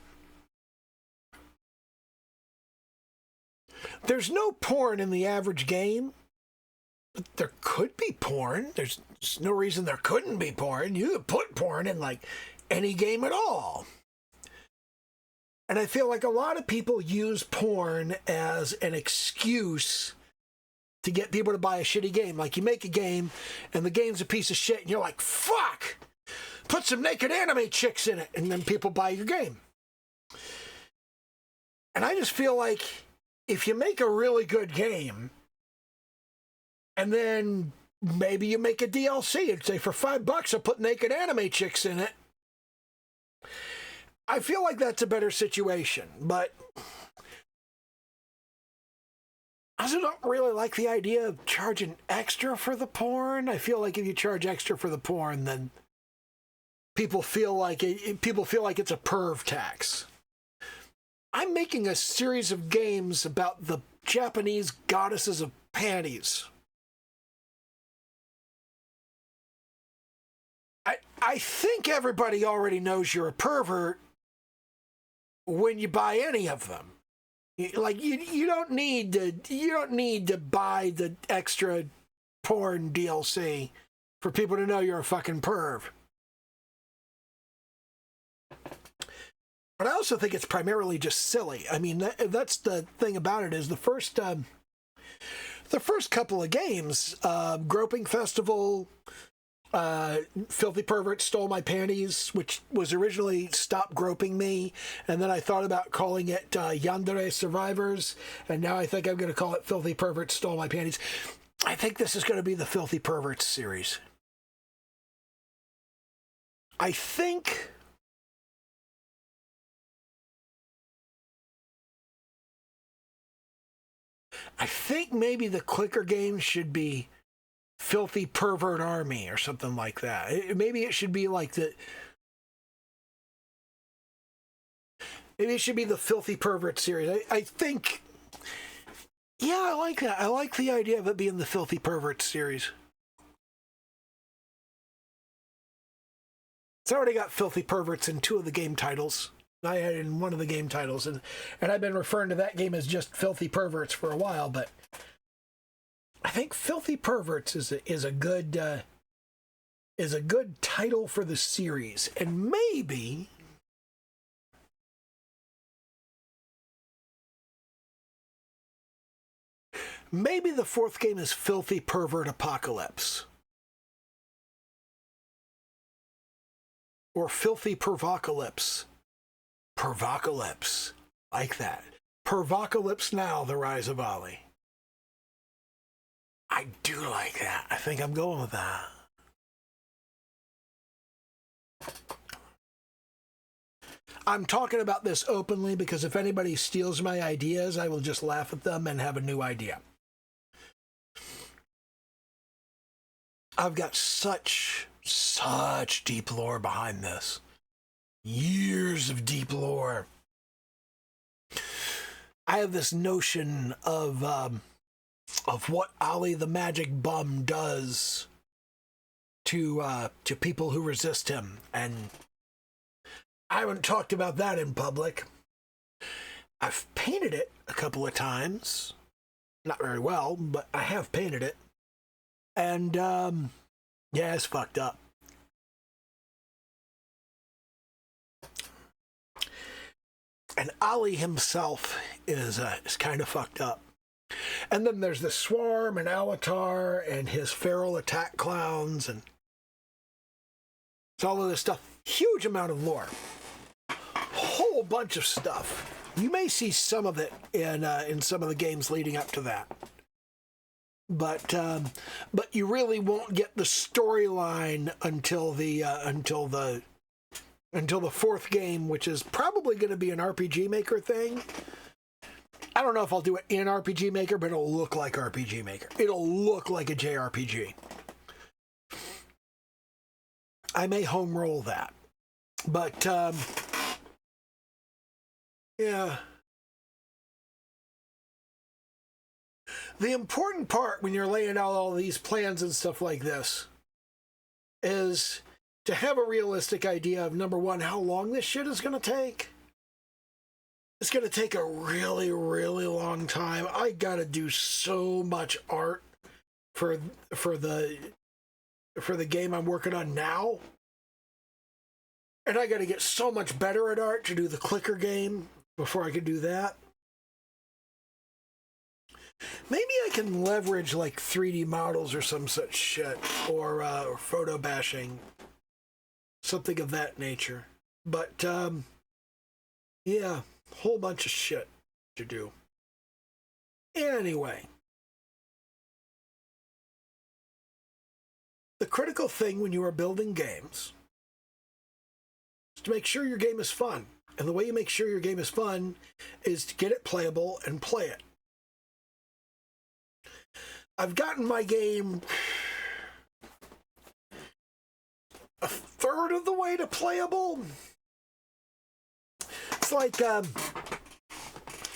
A: there's no porn in the average game. But there could be porn. There's no reason there couldn't be porn. You could put porn in like any game at all. And I feel like a lot of people use porn as an excuse to get people to buy a shitty game. Like you make a game and the game's a piece of shit and you're like, fuck, put some naked anime chicks in it. And then people buy your game. And I just feel like if you make a really good game, and then maybe you make a DLC and say for $5 I'll put naked anime chicks in it, I feel like that's a better situation. But I also don't really like the idea of charging extra for the porn. I feel like if you charge extra for the porn, then people feel like it's a perv tax. I'm making a series of games about the Japanese goddesses of panties. I think everybody already knows you're a pervert when you buy any of them. Like you don't need to buy the extra porn DLC for people to know you're a fucking perv. But I also think it's primarily just silly. I mean, that's the thing about it is the first couple of games, Groping Festival, Filthy Pervert Stole My Panties, which was originally Stop Groping Me, and then I thought about calling it Yandere Survivors, and now I think I'm going to call it Filthy Pervert Stole My Panties. I think this is going to be the Filthy Perverts series. I think maybe the clicker game should be Filthy Pervert Army or something like that. Maybe it should be like maybe it should be the Filthy Pervert series. I think, yeah, I like that. I like the idea of it being the Filthy Pervert series. It's already got Filthy Perverts in 2 of the game titles. I had it in 1 of the game titles, and I've been referring to that game as just Filthy Perverts for a while, but I think Filthy Perverts is a good title for the series, and maybe the 4th game is Filthy Pervert Apocalypse, or Filthy Pervocalypse. Pervocalypse, like that. Pervocalypse Now: The Rise of Ali. I do like that. I think I'm going with that. I'm talking about this openly because if anybody steals my ideas, I will just laugh at them and have a new idea. I've got such deep lore behind this. Years of deep lore. I have this notion of what Ali the Magic Bum does to people who resist him, and I haven't talked about that in public. I've painted it a couple of times, not very well, but I have painted it, and yeah, it's fucked up. And Ali himself is kind of fucked up. And then there's the Swarm and Alatar and his feral attack clowns and it's all of this stuff. Huge amount of lore. Whole bunch of stuff. You may see some of it in some of the games leading up to that. But you really won't get the storyline until the 4th game, which is probably going to be an RPG Maker thing. I don't know if I'll do it in RPG Maker, but it'll look like RPG Maker. It'll look like a JRPG. I may home roll that. But, yeah. The important part when you're laying out all these plans and stuff like this is to have a realistic idea of, number one, how long this shit is going to take. It's going to take a really, really long time. I got to do so much art for the game I'm working on now. And I got to get so much better at art to do the clicker game before I can do that. Maybe I can leverage like 3D models or some such shit, or photo bashing. Something of that nature. But Yeah, whole bunch of shit to do. Anyway, the critical thing when you are building games is to make sure your game is fun. And the way you make sure your game is fun is to get it playable and play it. I've gotten my game a third of the way to playable. It's like,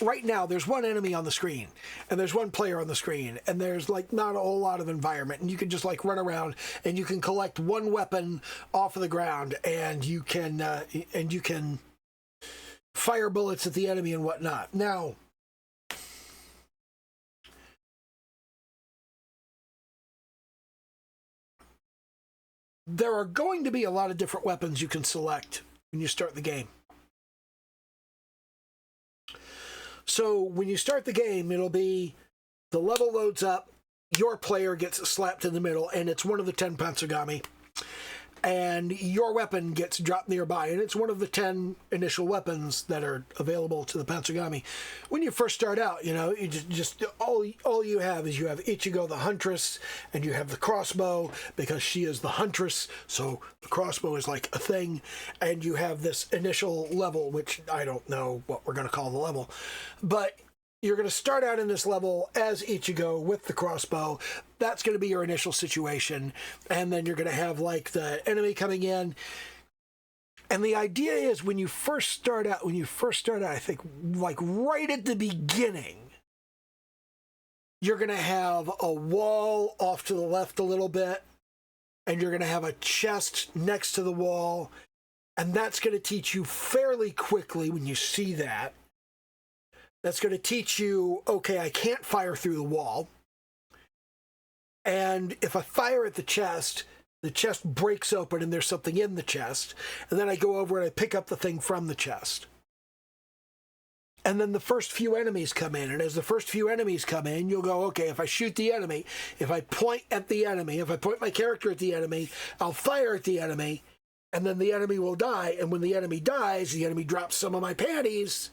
A: right now, there's one enemy on the screen, and there's one player on the screen, and there's like not a whole lot of environment, and you can just like run around, and you can collect one weapon off of the ground, and you can fire bullets at the enemy and whatnot. Now, there are going to be a lot of different weapons you can select when you start the game. So when you start the game, it'll be the level loads up, your player gets slapped in the middle, and it's one of the 10 Panzergami, and your weapon gets dropped nearby, and it's one of the 10 initial weapons that are available to the Panzergami. When you first start out, you just all you have is you have Ichigo the Huntress, and you have the crossbow, because she is the Huntress, so the crossbow is like a thing, and you have this initial level, which I don't know what we're going to call the level, but you're going to start out in this level as Ichigo with the crossbow. That's going to be your initial situation. And then you're going to have like the enemy coming in. And the idea is when you first start out, I think like right at the beginning, you're going to have a wall off to the left a little bit. And you're going to have a chest next to the wall. And that's going to teach you fairly quickly when you see that. That's going to teach you, okay, I can't fire through the wall. And if I fire at the chest breaks open and there's something in the chest. And then I go over and I pick up the thing from the chest. And then the first few enemies come in. And as the first few enemies come in, you'll go, okay, if I shoot the enemy, if I point at the enemy, if I point my character at the enemy, I'll fire at the enemy. And then the enemy will die. And when the enemy dies, the enemy drops some of my panties.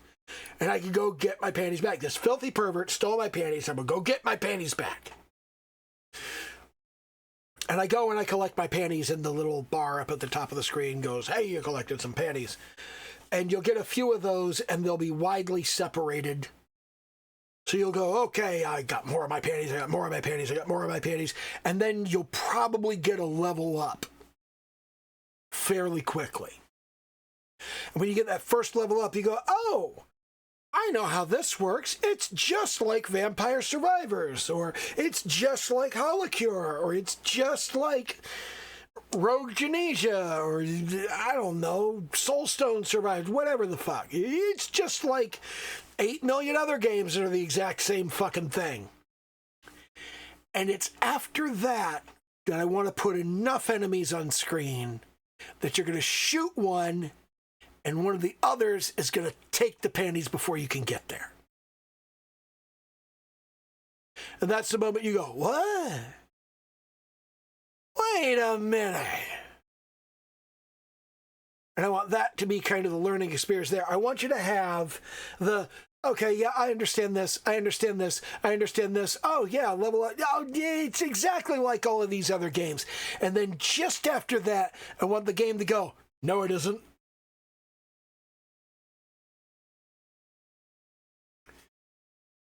A: And I can go get my panties back. This filthy pervert stole my panties. I'm going to go get my panties back. And I go and I collect my panties, and the little bar up at the top of the screen goes, hey, you collected some panties. And you'll get a few of those, and they'll be widely separated. So you'll go, okay, I got more of my panties, I got more of my panties, I got more of my panties. And then you'll probably get a level up fairly quickly. And when you get that first level up, you go, oh, I know how this works. It's just like Vampire Survivors, or it's just like Holocure, or it's just like Rogue Genesia, or I don't know, Soulstone Survived, whatever the fuck. It's just like 8 million other games that are the exact same fucking thing. And it's after that that I want to put enough enemies on screen that you're going to shoot one, and one of the others is going to take the panties before you can get there. And that's the moment you go, what? Wait a minute. And I want that to be kind of the learning experience there. I want you to have the, okay, yeah, I understand this. I understand this. I understand this. Oh, yeah, level up. Oh, yeah, it's exactly like all of these other games. And then just after that, I want the game to go, no, it isn't.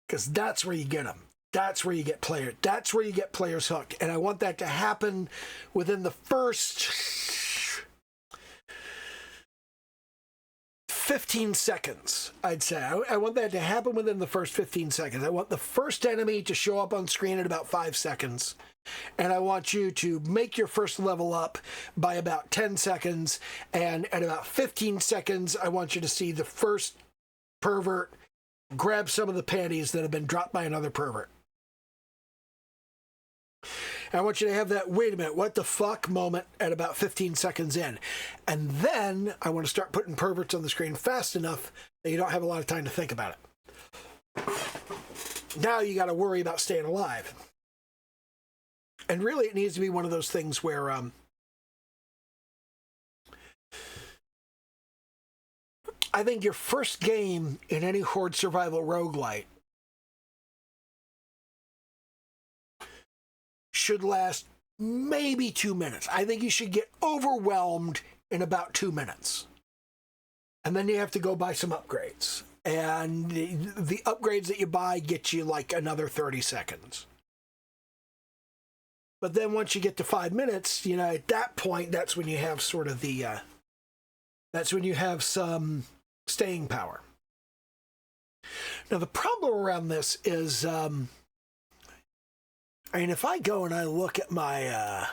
A: Because that's where you get them. That's where you get players. That's where you get players hooked. And I want that to happen within the first 15 seconds, I'd say. I want that to happen within the first 15 seconds. I want the first enemy to show up on screen at about 5 seconds. And I want you to make your first level up by about 10 seconds. And at about 15 seconds, I want you to see the first pervert grab some of the panties that have been dropped by another pervert. And I want you to have that, wait a minute, what the fuck moment at about 15 seconds in. And then I want to start putting perverts on the screen fast enough that you don't have a lot of time to think about it. Now you got to worry about staying alive. And really it needs to be one of those things where I think your first game in any horde survival roguelite should last maybe 2 minutes. I think you should get overwhelmed in about 2 minutes. And then you have to go buy some upgrades. And the upgrades that you buy get you like another 30 seconds. But then once you get to 5 minutes, you know, at that point, that's when you have sort of the, that's when you have some staying power. Now, the problem around this is, I mean, if I go and I look at my,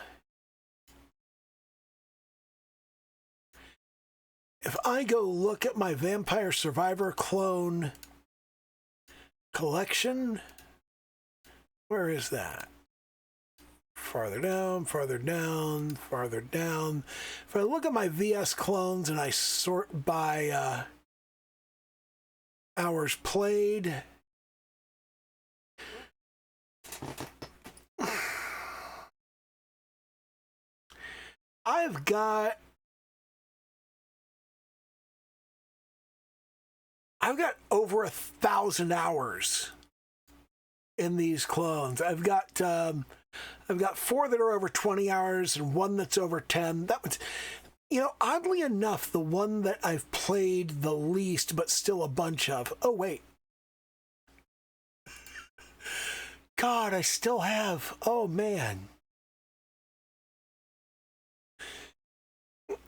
A: if I go look at my Vampire Survivor clone collection, where is that? Farther down, farther down, farther down. If I look at my VS clones and I sort by hours played, I've got over 1,000 hours in these clones. I've got 4 that are over 20 hours and 1 that's over 10. That was, you know, oddly enough, the one that I've played the least, but still a bunch of. Oh, wait. God, I still have. Oh, man.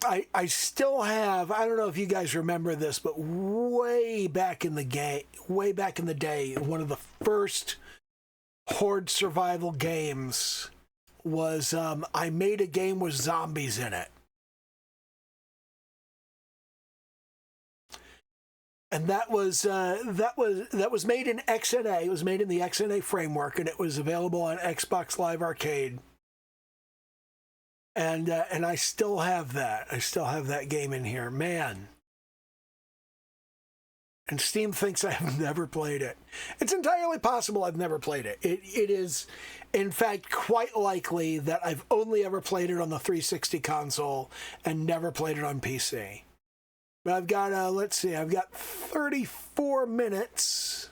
A: I still have, I don't know if you guys remember this, but way back in the day, one of the first horde survival games was I made a game with zombies in it. And that was made in XNA. It was made in the XNA framework, and it was available on Xbox Live Arcade. And I still have that. I still have that game in here, man. And Steam thinks I have never played it. It's entirely possible I've never played it. It is, in fact, quite likely that I've only ever played it on the 360 console and never played it on PC. But I've got, let's see, I've got 34 minutes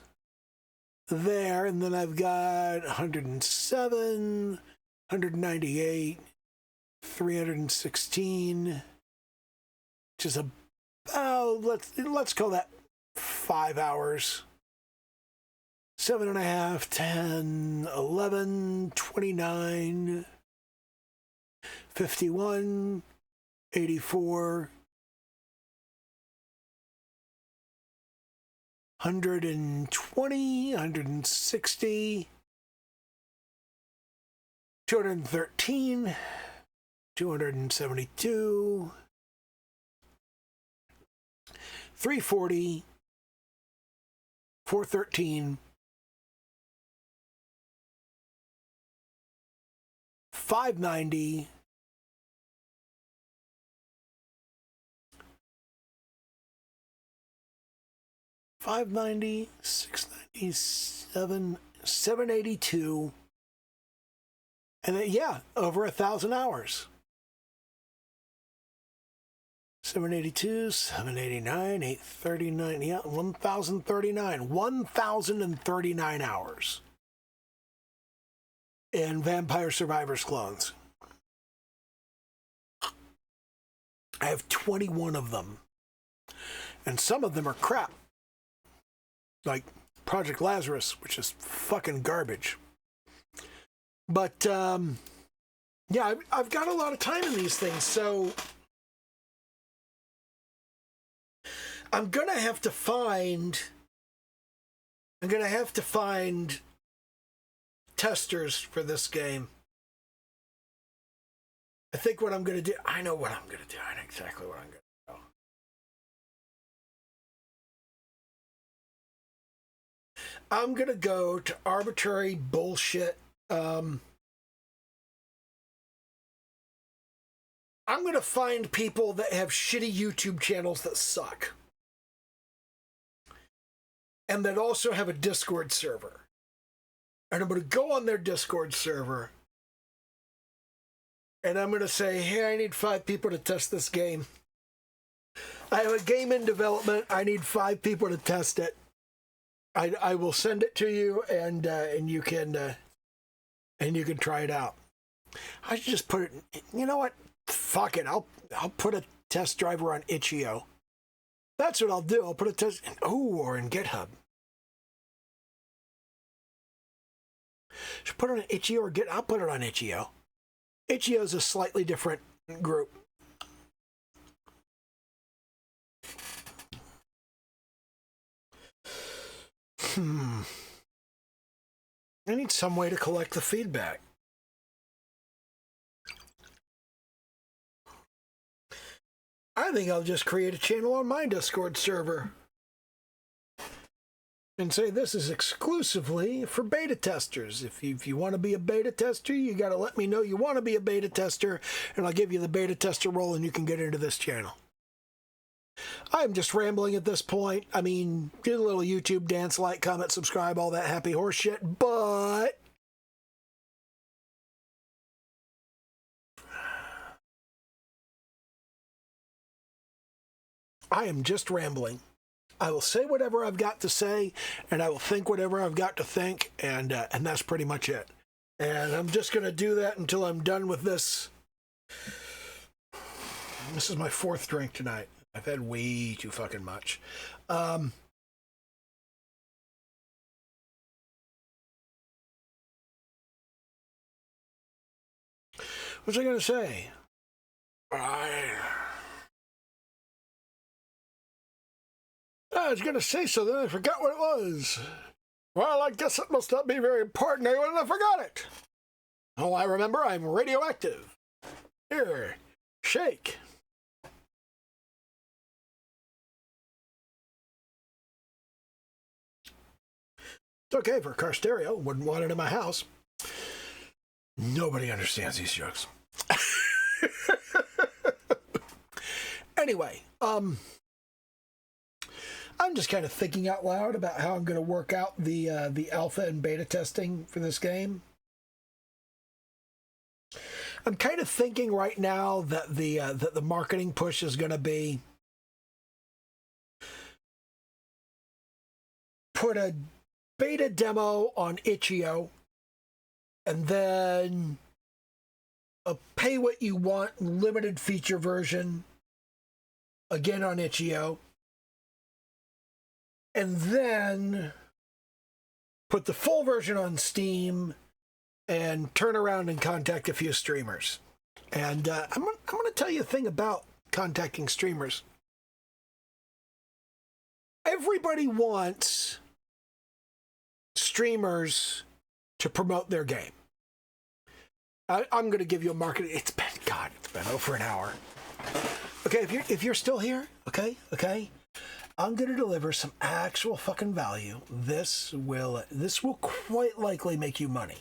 A: there, and then I've got 107, 198, 316, which is about, let's call that 5 hours. 7.5, 10, 11, 29, 51, 84, 120, 160, 213, 272, 340, 413, 590, 590, 697, 782, and then, yeah, over 1,000 hours. 782, 789, 839, yeah, 1,039. 1,039 hours in Vampire Survivors clones. I have 21 of them. And some of them are crap. Like Project Lazarus, which is fucking garbage. But, yeah, I've got a lot of time in these things, so I'm gonna have to find testers for this game. I think what I'm gonna do, I know what I'm gonna do. I know exactly what I'm gonna do. I'm gonna go to arbitrary bullshit. I'm gonna find people that have shitty YouTube channels that suck. And that also have a Discord server. And I'm going to go on their Discord server. And I'm going to say, hey, I need 5 people to test this game. I have a game in development. I need 5 people to test it. I will send it to you, and you can try it out. I should just put it. You know what? Fuck it. I'll put a test driver on itch.io. That's what I'll do. I'll put a test. Or in GitHub. Should put it on itch.io or I'll put it on itch.io. Itch.io is a slightly different group. I need some way to collect the feedback. I think I'll just create a channel on my Discord server and say this is exclusively for beta testers. If you want to be a beta tester, you got to let me know you want to be a beta tester, and I'll give you the beta tester role and you can get into this channel. I'm just rambling at this point. I mean, get a little YouTube dance, like, comment, subscribe, all that happy horse shit, but I am just rambling. I will say whatever I've got to say, and I will think whatever I've got to think, and that's pretty much it. And I'm just going to do that until I'm done with this. This is my 4th drink tonight. I've had way too fucking much. What was I going to say? I was going to say something. I forgot what it was. Well, I guess it must not be very important. I wouldn't have forgot it. Oh, I remember. I'm radioactive. Here, shake. It's okay for a car stereo. Wouldn't want it in my house. Nobody understands these jokes. Anyway, I'm just kind of thinking out loud about how I'm going to work out the alpha and beta testing for this game. I'm kind of thinking right now that the marketing push is going to be put a beta demo on itch.io, and then a pay what you want limited feature version again on itch.io, and then put the full version on Steam and turn around and contact a few streamers. And I'm going to tell you a thing about contacting streamers. Everybody wants streamers to promote their game. I'm going to give you a marketing. It's been over an hour. Okay, if you're still here, okay, I'm going to deliver some actual fucking value. This will quite likely make you money.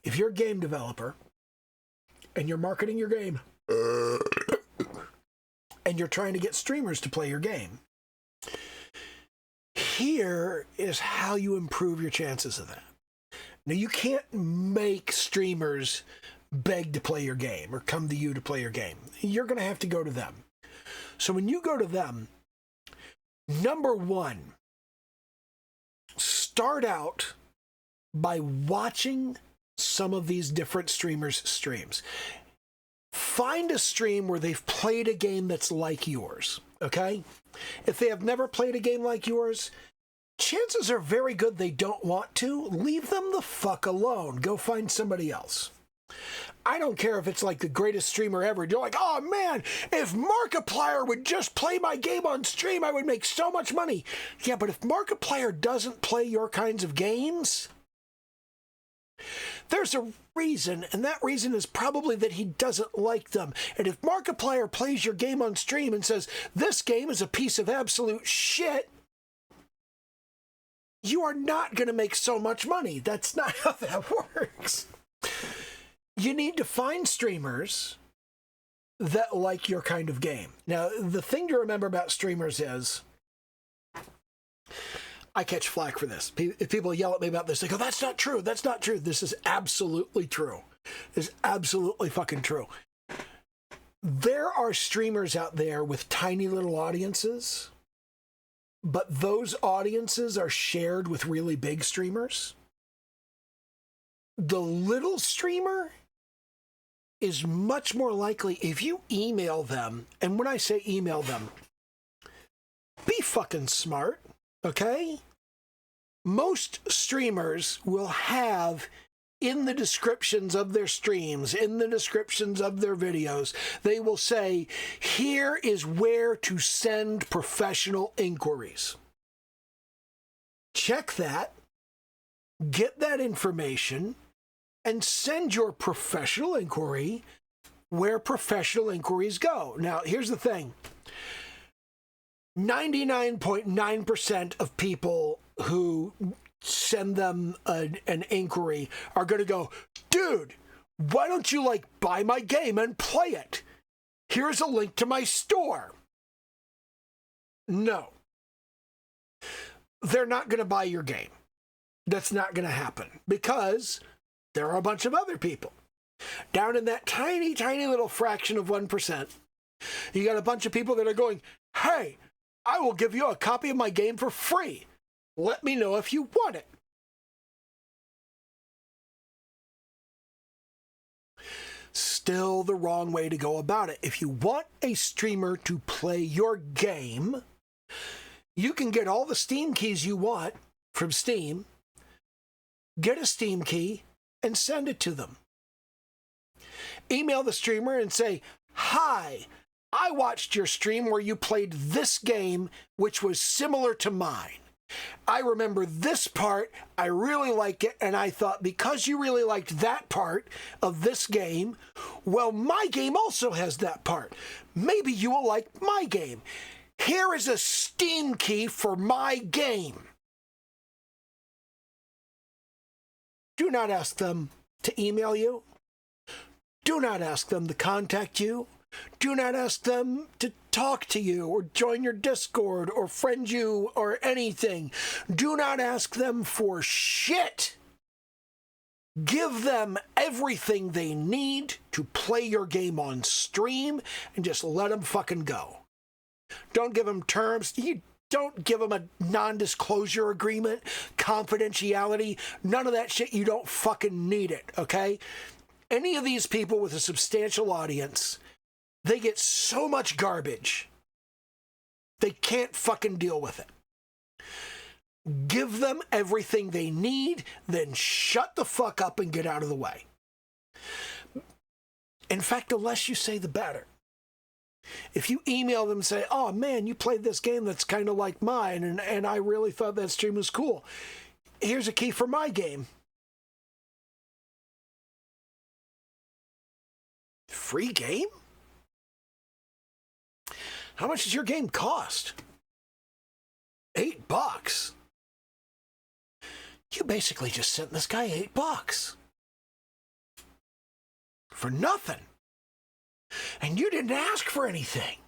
A: If you're a game developer and you're marketing your game and you're trying to get streamers to play your game, here is how you improve your chances of that. Now, you can't make streamers beg to play your game or come to you to play your game. You're going to have to go to them. So when you go to them, number one, start out by watching some of these different streamers' streams. Find a stream where they've played a game that's like yours, okay? If they have never played a game like yours, chances are very good they don't want to. Leave them the fuck alone. Go find somebody else. I don't care if it's like the greatest streamer ever. You're like, oh man, if Markiplier would just play my game on stream, I would make so much money. Yeah, but if Markiplier doesn't play your kinds of games, there's a reason, and that reason is probably that he doesn't like them. And if Markiplier plays your game on stream and says, this game is a piece of absolute shit, you are not going to make so much money. That's not how that works. You need to find streamers that like your kind of game. Now, the thing to remember about streamers is, I catch flack for this. If people yell at me about this, they go, that's not true. That's not true. This is absolutely true. This is absolutely fucking true. There are streamers out there with tiny little audiences, but those audiences are shared with really big streamers. The little streamer is much more likely, if you email them, and when I say email them, be fucking smart, okay? Most streamers will have in the descriptions of their streams, in the descriptions of their videos, they will say, here is where to send professional inquiries. Check that, get that information, and send your professional inquiry where professional inquiries go. Now, here's the thing. 99.9% of people who send them an inquiry are going to go, dude, why don't you buy my game and play it? Here's a link to my store. No. They're not going to buy your game. That's not going to happen because there are a bunch of other people. Down in that tiny, tiny little fraction of 1%, you got a bunch of people that are going, hey, I will give you a copy of my game for free. Let me know if you want it. Still the wrong way to go about it. If you want a streamer to play your game, you can get all the Steam keys you want from Steam, get a Steam key, and send it to them. Email the streamer and say, hi, I watched your stream where you played this game, which was similar to mine. I remember this part, I really like it, and I thought because you really liked that part of this game, well, my game also has that part. Maybe you will like my game. Here is a Steam key for my game. Do not ask them to email you. Do not ask them to contact you. Do not ask them to talk to you or join your Discord or friend you or anything. Do not ask them for shit. Give them everything they need to play your game on stream and just let them fucking go. Don't give them terms. You don't give them a non-disclosure agreement, confidentiality, none of that shit. You don't fucking need it, okay? Any of these people with a substantial audience, they get so much garbage, they can't fucking deal with it. Give them everything they need, then shut the fuck up and get out of the way. In fact, the less you say, the better. If you email them and say, oh man, you played this game that's kind of like mine, and I really thought that stream was cool. Here's a key for my game. Free game? How much does your game cost? $8. You basically just sent this guy $8 for nothing. And you didn't ask for anything.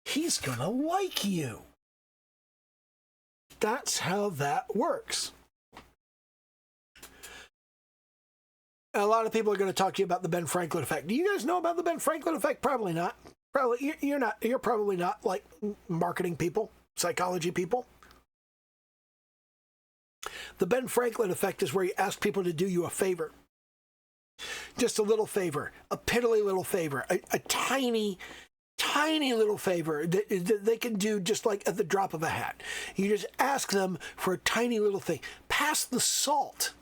A: He's gonna like you. That's how that works. A lot of people are going to talk to you about the Ben Franklin effect. Do you guys know about the Ben Franklin effect? Probably not. Probably you're not. You're probably not like marketing people, psychology people. The Ben Franklin effect is where you ask people to do you a favor. Just a little favor, a piddly little favor, a tiny, tiny little favor that they can do just like at the drop of a hat. You just ask them for a tiny little thing. Pass the salt.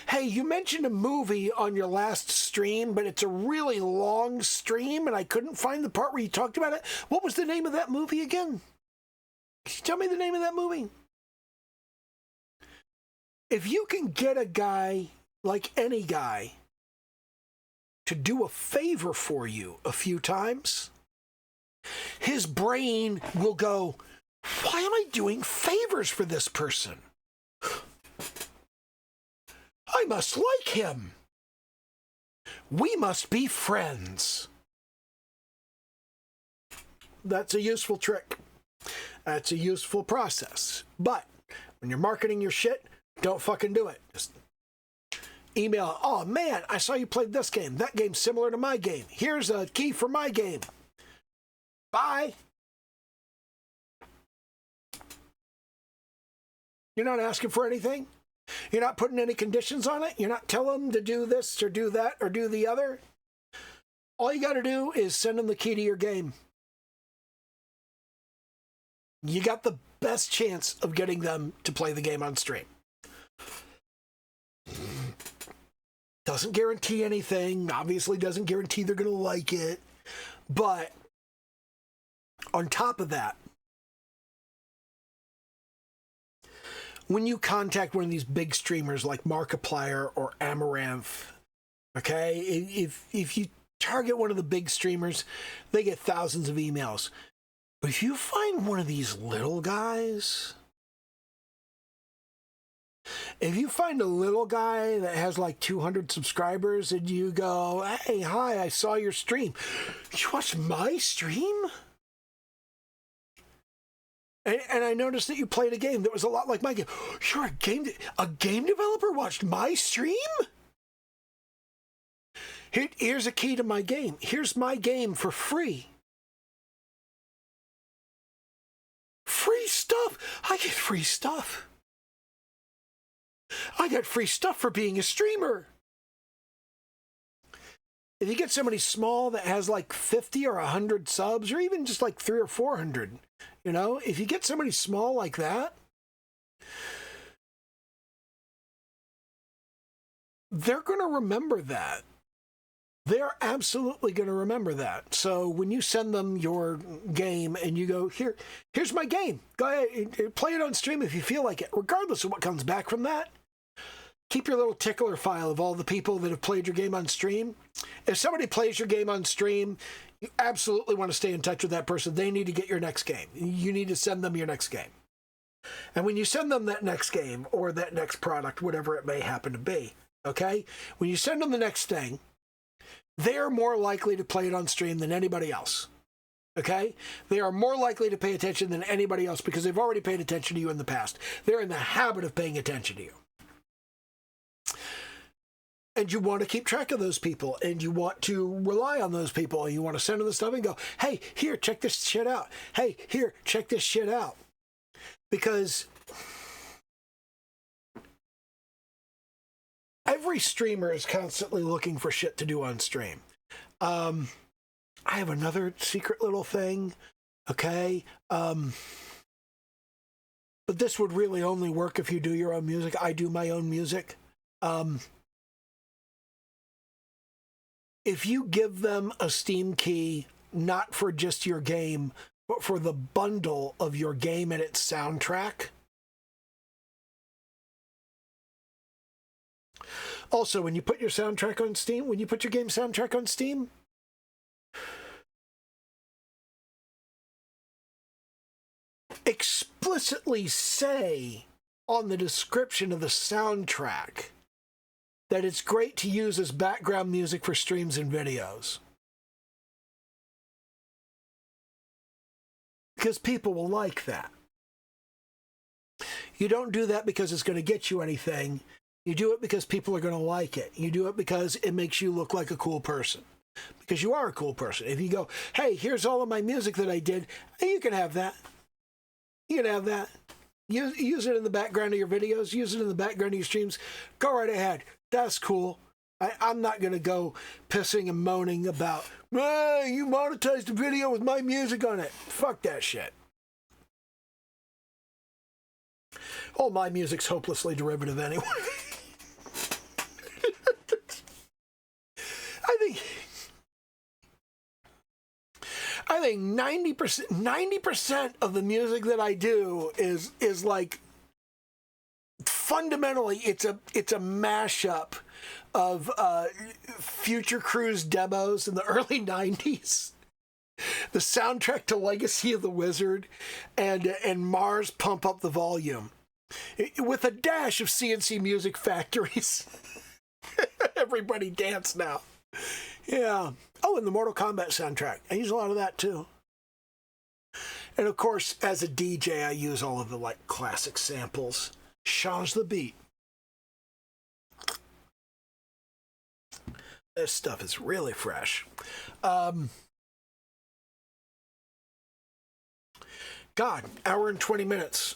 A: Hey, you mentioned a movie on your last stream, but it's a really long stream, and I couldn't find the part where you talked about it. What was the name of that movie again? Can you tell me the name of that movie? If you can get a guy, like any guy, to do a favor for you a few times, his brain will go, why am I doing favors for this person? I must like him. We must be friends. That's a useful trick. That's a useful process. But when you're marketing your shit, don't fucking do it. Just email, oh man, I saw you played this game. That game's similar to my game. Here's a key for my game. Bye. You're not asking for anything. You're not putting any conditions on it. You're not telling them to do this or do that or do the other. All you got to do is send them the key to your game. You got the best chance of getting them to play the game on stream. Doesn't guarantee anything. Obviously doesn't guarantee they're going to like it. But on top of that, when you contact one of these big streamers like Markiplier or Amaranth, okay, if you target one of the big streamers, they get thousands of emails. But if you find one of these little guys, if you find a little guy that has like 200 subscribers and you go, hey, hi, I saw your stream. You watched my stream? And I noticed that you played a game that was a lot like my game. You're a game developer watched my stream? Here's a key to my game. Here's my game for free. Free stuff. I get free stuff. I got free stuff for being a streamer. If you get somebody small that has like 50 or 100 subs, or even just like 300 or 400, you know, if you get somebody small like that, they're going to remember that. They're absolutely going to remember that. So when you send them your game and you go, here's my game. Go ahead, play it on stream if you feel like it. Regardless of what comes back from that, keep your little tickler file of all the people that have played your game on stream. If somebody plays your game on stream, you absolutely want to stay in touch with that person. They need to get your next game. You need to send them your next game. And when you send them that next game or that next product, whatever it may happen to be, okay? When you send them the next thing, they're more likely to play it on stream than anybody else, okay? They are more likely to pay attention than anybody else because they've already paid attention to you in the past. They're in the habit of paying attention to you. And you want to keep track of those people, and you want to rely on those people, and you want to send them the stuff and go, hey, here, check this shit out. Hey, here, check this shit out. Because every streamer is constantly looking for shit to do on stream. I have another secret little thing, okay? But this would really only work if you do your own music. I do my own music. If you give them a Steam key, not for just your game, but for the bundle of your game and its soundtrack. Also, when you put your soundtrack on Steam, when you put your game soundtrack on Steam, explicitly say on the description of the soundtrack that it's great to use as background music for streams and videos. Because people will like that. You don't do that because it's going to get you anything. You do it because people are going to like it. You do it because it makes you look like a cool person. Because you are a cool person. If you go, hey, here's all of my music that I did, you can have that. You can have that. Use it in the background of your videos. Use it in the background of your streams. Go right ahead. That's cool. I'm not going to go pissing and moaning about, you monetized a video with my music on it. Fuck that shit. All my music's hopelessly derivative anyway. I think 90% of the music that I do is like, fundamentally, it's a mashup of Future Cruise demos in the early 90s, the soundtrack to Legacy of the Wizard, and Mars Pump Up the Volume, with a dash of CNC Music Factories. Everybody dance now. Yeah. Oh, and the Mortal Kombat soundtrack. I use a lot of that too. And of course, as a DJ, I use all of the like classic samples. Change the beat. This stuff is really fresh. God, hour and 20 minutes.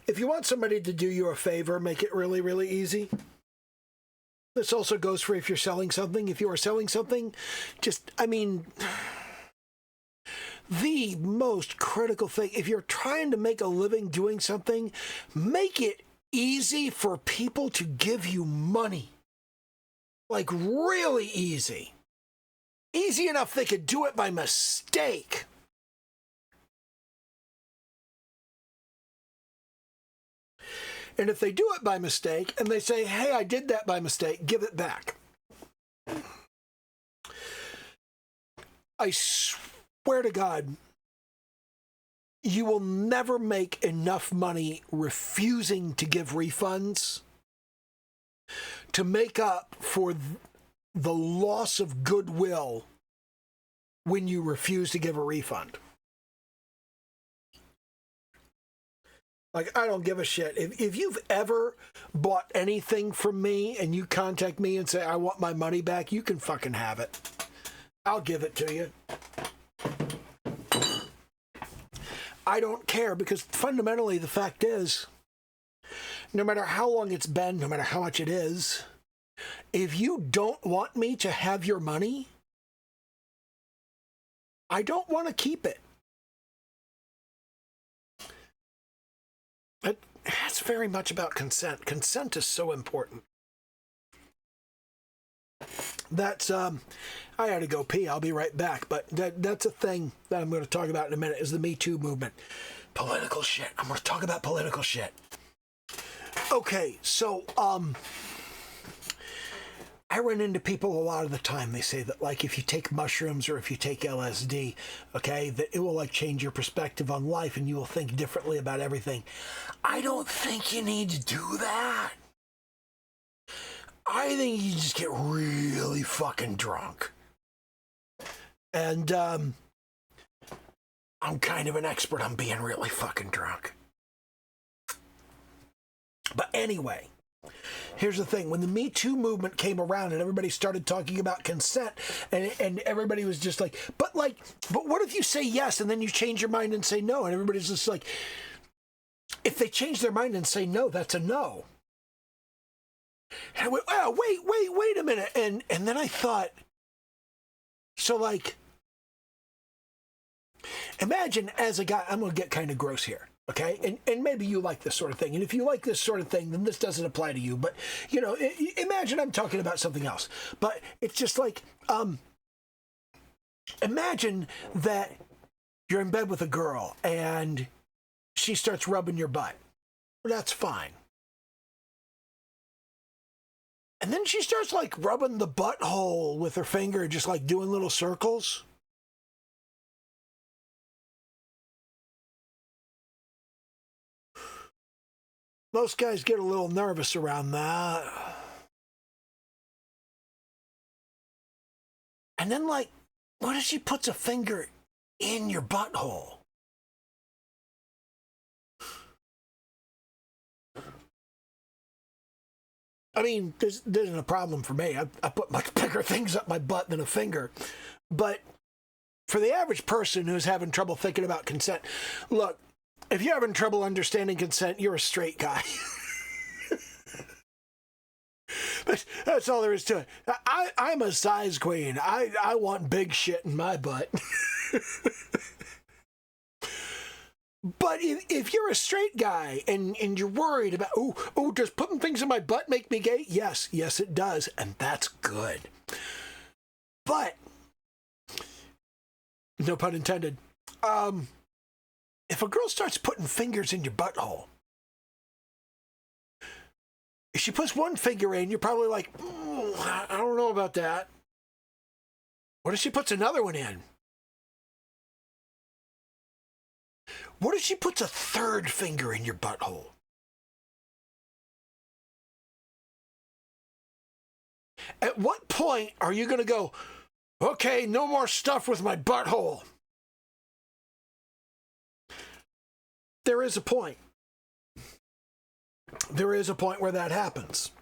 A: If you want somebody to do you a favor, make it really, really easy. This also goes for if you're selling something. If you are selling something, the most critical thing, if you're trying to make a living doing something, make it easy for people to give you money. Like, really easy. Easy enough they could do it by mistake. And if they do it by mistake and they say, hey, I did that by mistake, give it back. I swear to God, you will never make enough money refusing to give refunds to make up for the loss of goodwill when you refuse to give a refund. Like, I don't give a shit. If you've ever bought anything from me and you contact me and say, I want my money back, you can fucking have it. I'll give it to you. I don't care, because fundamentally the fact is, no matter how long it's been, no matter how much it is, if you don't want me to have your money, I don't want to keep it. It's very much about consent. Consent is so important. That's, I had to go pee. I'll be right back. But that's a thing that I'm going to talk about in a minute, is the Me Too movement. Political shit. I'm going to talk about political shit. Okay, so, I run into people a lot of the time. They say that, like, if you take mushrooms or if you take LSD, okay, that it will, like, change your perspective on life and you will think differently about everything. I don't think you need to do that. I think you just get really fucking drunk. And, I'm kind of an expert on being really fucking drunk. But anyway, here's the thing. When the Me Too movement came around and everybody started talking about consent, and everybody was just like, but what if you say yes and then you change your mind and say no? And everybody's just like, if they change their mind and say no, that's a no. And I went, oh, wait a minute. And then I thought, so, like, imagine as a guy, I'm going to get kind of gross here. Okay, and maybe you like this sort of thing. And if you like this sort of thing, then this doesn't apply to you. But, you know, imagine I'm talking about something else. But it's just like, imagine that you're in bed with a girl and she starts rubbing your butt. Well, that's fine. And then she starts, like, rubbing the butthole with her finger, just, like, doing little circles. Most guys get a little nervous around that. And then, like, what if she puts a finger in your butthole? I mean, this isn't a problem for me. I put much bigger things up my butt than a finger. But for the average person who's having trouble thinking about consent, look, if you're having trouble understanding consent, you're a straight guy. But that's all there is to it. I'm a size queen. I want big shit in my butt. But if you're a straight guy and you're worried about, does putting things in my butt make me gay? Yes, it does. And that's good. But, no pun intended, if a girl starts putting fingers in your butthole, if she puts one finger in, you're probably like, I don't know about that. What if she puts another one in? What if she puts a third finger in your butthole? At what point are you going to go, okay, no more stuff with my butthole? There is a point. there is a point where that happens.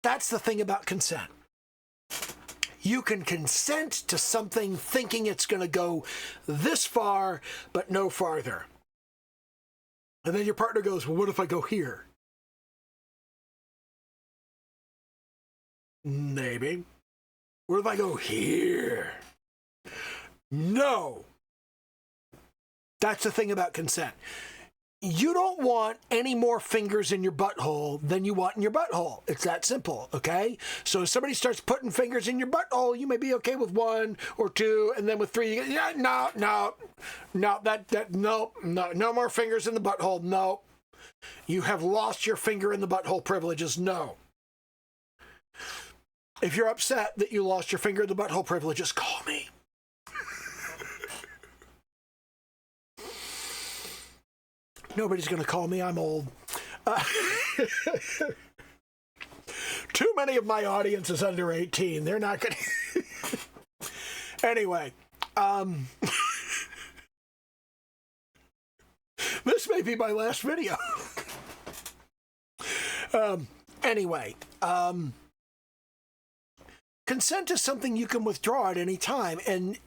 A: That's the thing about consent. You can consent to something thinking it's going to go this far, but no farther. And then your partner goes, well, what if I go here? Maybe. What if I go here? No. That's the thing about consent. You don't want any more fingers in your butthole than you want in your butthole. It's that simple, okay? So if somebody starts putting fingers in your butthole, you may be okay with 1 or 2, and then with 3, you go, yeah, no, no more fingers in the butthole, no. You have lost your finger in the butthole privileges, no. If you're upset that you lost your finger in the butthole privileges, call me. Nobody's going to call me. I'm old. Too many of my audience is under 18. They're not going to... Anyway. This may be my last video. Anyway. Consent is something you can withdraw at any time. And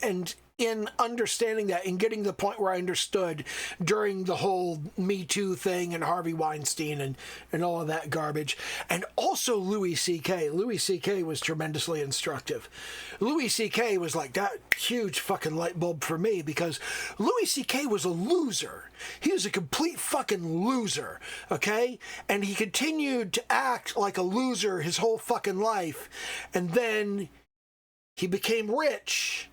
A: in understanding that and getting to the point where I understood during the whole Me Too thing and Harvey Weinstein and all of that garbage. And also Louis C.K. Louis C.K. was tremendously instructive. Louis C.K. was like that huge fucking light bulb for me because Louis C.K. was a loser. He was a complete fucking loser, okay? And he continued to act like a loser his whole fucking life. And then he became rich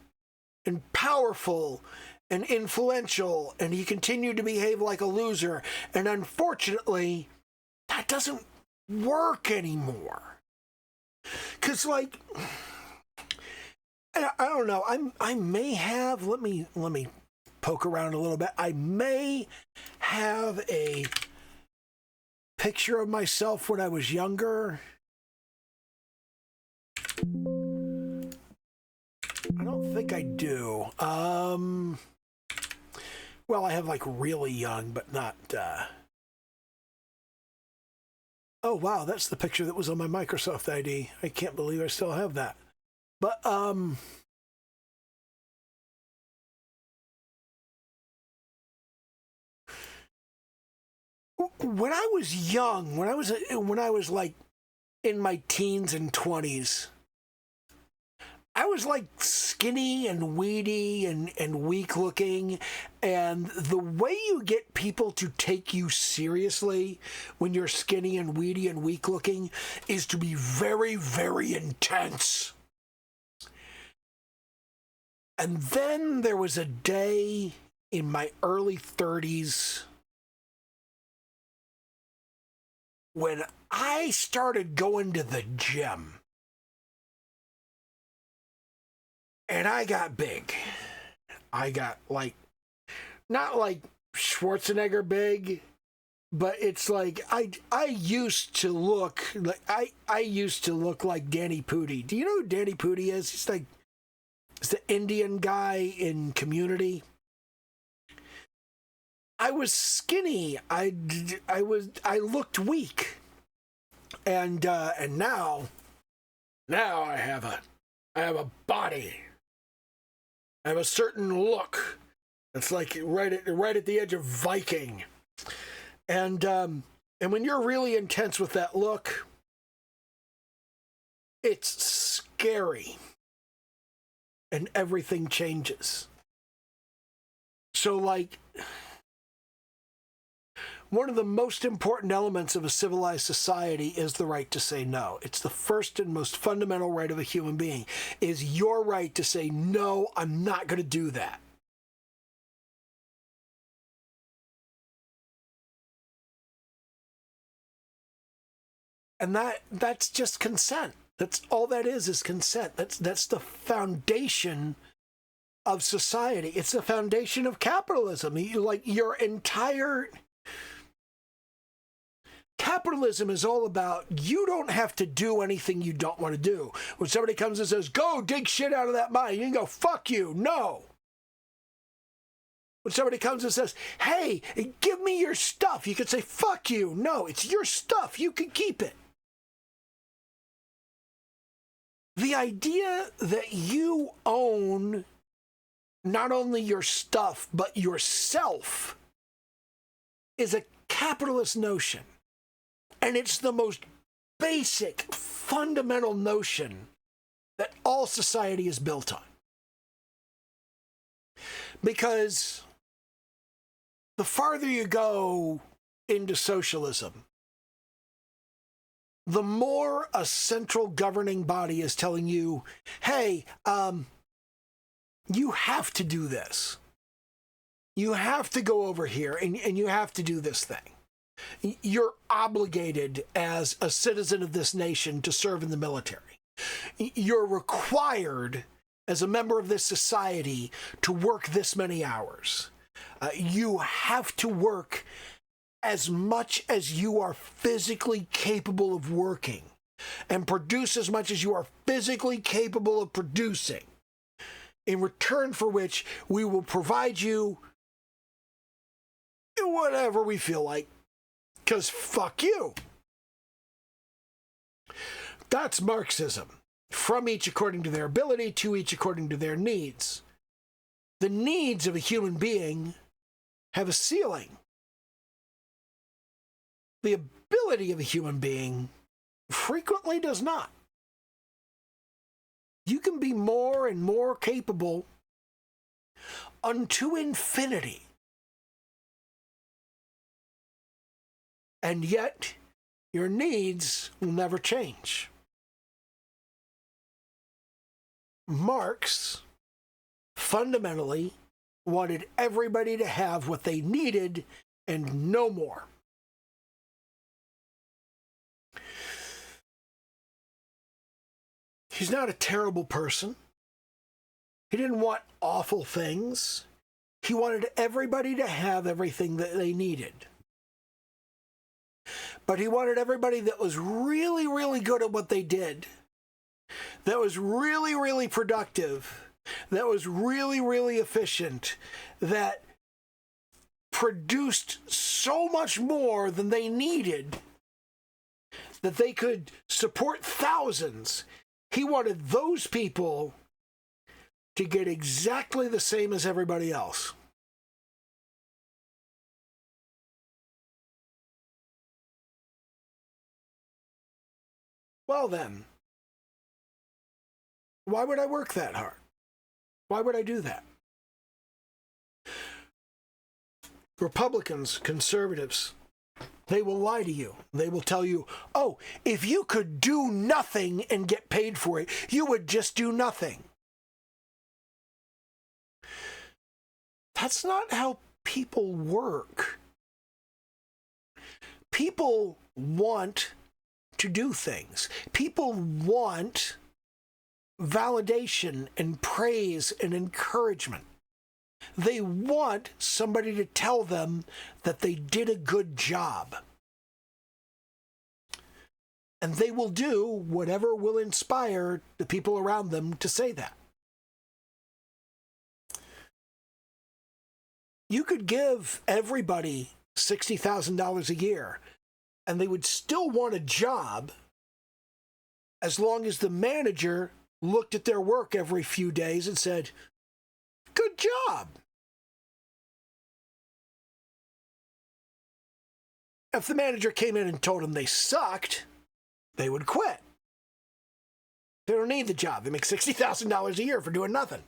A: and powerful and influential, and he continued to behave like a loser. And unfortunately, that doesn't work anymore. Because, like, I don't know. I may have, let me poke around a little bit. I may have a picture of myself when I was younger. I don't think I do. Well, I have like really young, but not, Oh, wow, that's the picture that was on my Microsoft ID. I can't believe I still have that. But, when I was young, when I was like in my teens and 20s, I was like skinny and weedy and weak looking. And the way you get people to take you seriously when you're skinny and weedy and weak looking is to be very, very intense. And then there was a day in my early 30s when I started going to the gym. And I got big. I got like, not like Schwarzenegger big, but it's like I used to look like I used to look like Danny Pudi. Do you know who Danny Pudi is? He's the Indian guy in Community. I was skinny. I looked weak. And now I have a body. I have a certain look. It's like right at the edge of Viking. And when you're really intense with that look, it's scary. And everything changes. So like, one of the most important elements of a civilized society is the right to say no. It's the first and most fundamental right of a human being, is your right to say, no, I'm not going to do that. And that's just consent. That's all that is consent. That's the foundation of society. It's the foundation of capitalism. Your entire... Capitalism is all about, you don't have to do anything you don't want to do. When somebody comes and says, go dig shit out of that mine, you can go, fuck you, no. When somebody comes and says, hey, give me your stuff, you could say, fuck you. No, it's your stuff. You can keep it. The idea that you own not only your stuff, but yourself is a capitalist notion. And it's the most basic, fundamental notion that all society is built on. Because the farther you go into socialism, the more a central governing body is telling you, hey, you have to do this. You have to go over here and you have to do this thing. You're obligated as a citizen of this nation to serve in the military. You're required as a member of this society to work this many hours. You have to work as much as you are physically capable of working and produce as much as you are physically capable of producing, in return for which we will provide you whatever we feel like, because fuck you. That's Marxism. From each according to their ability, to each according to their needs. The needs of a human being have a ceiling. The ability of a human being frequently does not. You can be more and more capable unto infinity. And yet, your needs will never change. Marx fundamentally wanted everybody to have what they needed and no more. He's not a terrible person. He didn't want awful things. He wanted everybody to have everything that they needed. But he wanted everybody that was really, really good at what they did, that was really, really productive, that was really, really efficient, that produced so much more than they needed, that they could support thousands. He wanted those people to get exactly the same as everybody else. Well then, why would I work that hard? Why would I do that? Republicans, conservatives, they will lie to you. They will tell you, oh, if you could do nothing and get paid for it, you would just do nothing. That's not how people work. People want to do things. People want validation and praise and encouragement. They want somebody to tell them that they did a good job. And they will do whatever will inspire the people around them to say that. You could give everybody $60,000 a year, and they would still want a job as long as the manager looked at their work every few days and said, good job. If the manager came in and told them they sucked, they would quit. They don't need the job. They make $60,000 a year for doing nothing.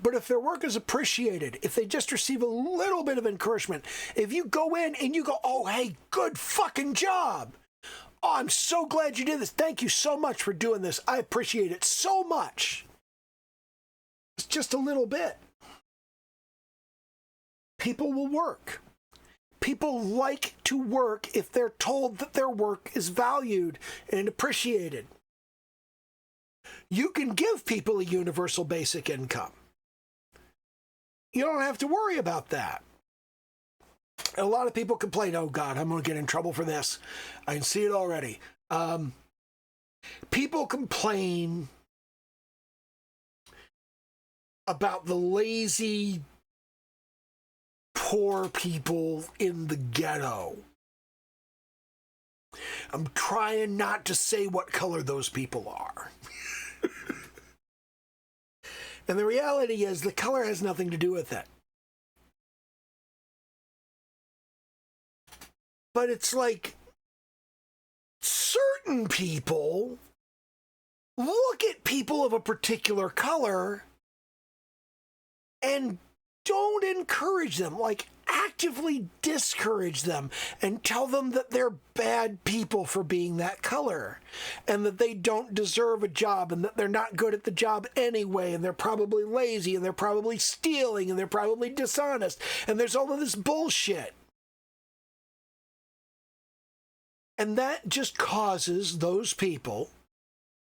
A: But if their work is appreciated, if they just receive a little bit of encouragement, if you go in and you go, oh, hey, good fucking job. Oh, I'm so glad you did this. Thank you so much for doing this. I appreciate it so much. It's just a little bit. People will work. People like to work if they're told that their work is valued and appreciated. You can give people a universal basic income. You don't have to worry about that. A lot of people complain, oh God, I'm going to get in trouble for this. I can see it already. People complain about the lazy, poor people in the ghetto. I'm trying not to say what color those people are. And the reality is the color has nothing to do with it. But it's like certain people look at people of a particular color and don't encourage them, like actively discourage them and tell them that they're bad people for being that color and that they don't deserve a job and that they're not good at the job anyway and they're probably lazy and they're probably stealing and they're probably dishonest and there's all of this bullshit. And that just causes those people,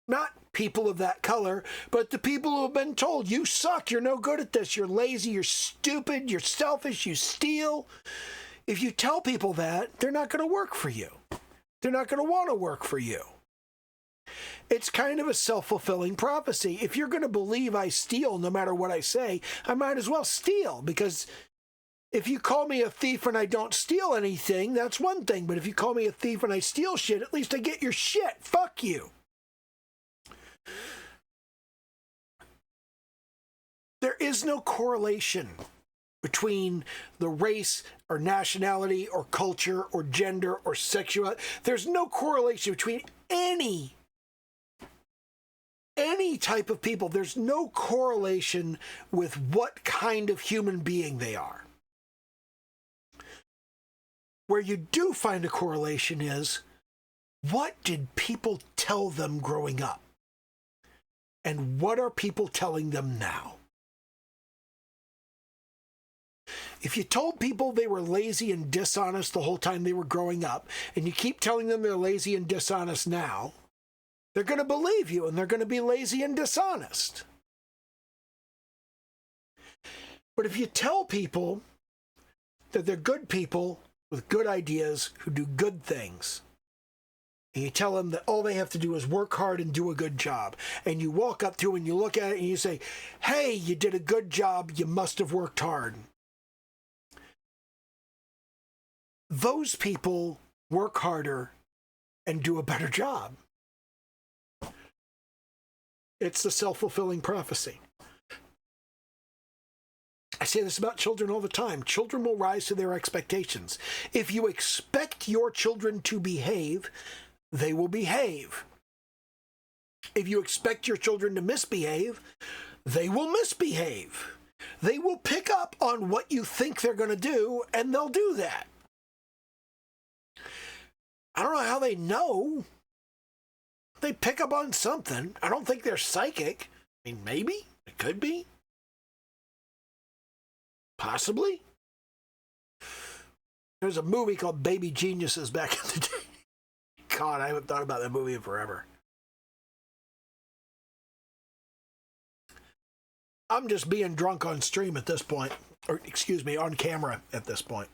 A: not people of that color, but the people who have been told, you suck, you're no good at this, you're lazy, you're stupid, you're selfish, you steal. If you tell people that, they're not going to work for you. They're not going to want to work for you. It's kind of a self-fulfilling prophecy. If you're going to believe I steal no matter what I say, I might as well steal, because if you call me a thief and I don't steal anything, that's one thing. But if you call me a thief and I steal shit, at least I get your shit. Fuck you. There is no correlation between the race or nationality or culture or gender or sexuality. There's no correlation between any type of people. There's no correlation with what kind of human being they are. Where you do find a correlation is, what did people tell them growing up? And what are people telling them now? If you told people they were lazy and dishonest the whole time they were growing up, and you keep telling them they're lazy and dishonest now, they're going to believe you and they're going to be lazy and dishonest. But if you tell people that they're good people with good ideas who do good things, and you tell them that all they have to do is work hard and do a good job, and you walk up to them and you look at it and you say, hey, you did a good job, you must have worked hard. Those people work harder and do a better job. It's the self-fulfilling prophecy. I say this about children all the time. Children will rise to their expectations. If you expect your children to behave, they will behave. If you expect your children to misbehave, they will misbehave. They will pick up on what you think they're going to do, and they'll do that. I don't know how they know. They pick up on something. I don't think they're psychic. I mean, maybe. It could be. Possibly. There was a movie called Baby Geniuses back in the day. God, I haven't thought about that movie in forever. I'm just being drunk on stream at this point. Or, excuse me, on camera at this point.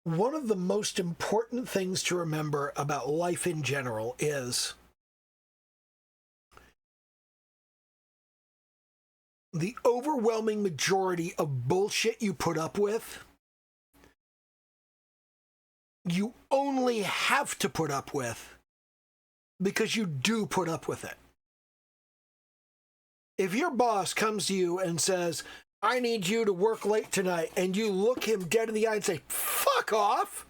A: One of the most important things to remember about life in general is the overwhelming majority of bullshit you put up with, you only have to put up with because you do put up with it. If your boss comes to you and says, I need you to work late tonight, and you look him dead in the eye and say, fuck off,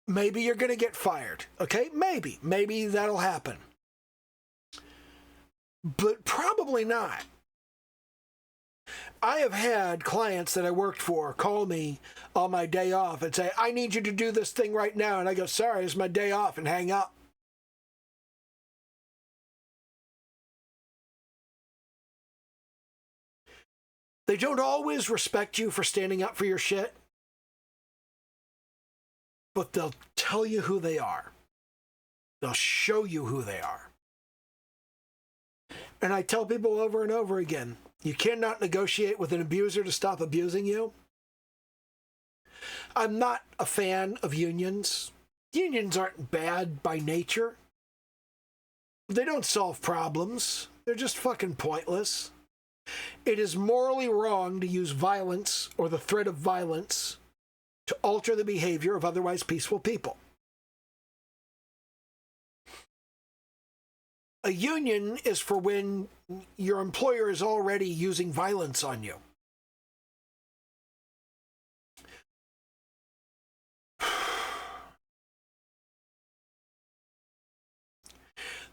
A: maybe you're going to get fired. Okay? Maybe that'll happen. But probably not. I have had clients that I worked for call me on my day off and say, I need you to do this thing right now. And I go, sorry, it's my day off, and hang up. They don't always respect you for standing up for your shit, but they'll tell you who they are. They'll show you who they are. And I tell people over and over again, you cannot negotiate with an abuser to stop abusing you. I'm not a fan of unions. Unions aren't bad by nature. They don't solve problems. They're just fucking pointless. It is morally wrong to use violence or the threat of violence to alter the behavior of otherwise peaceful people. A union is for when your employer is already using violence on you.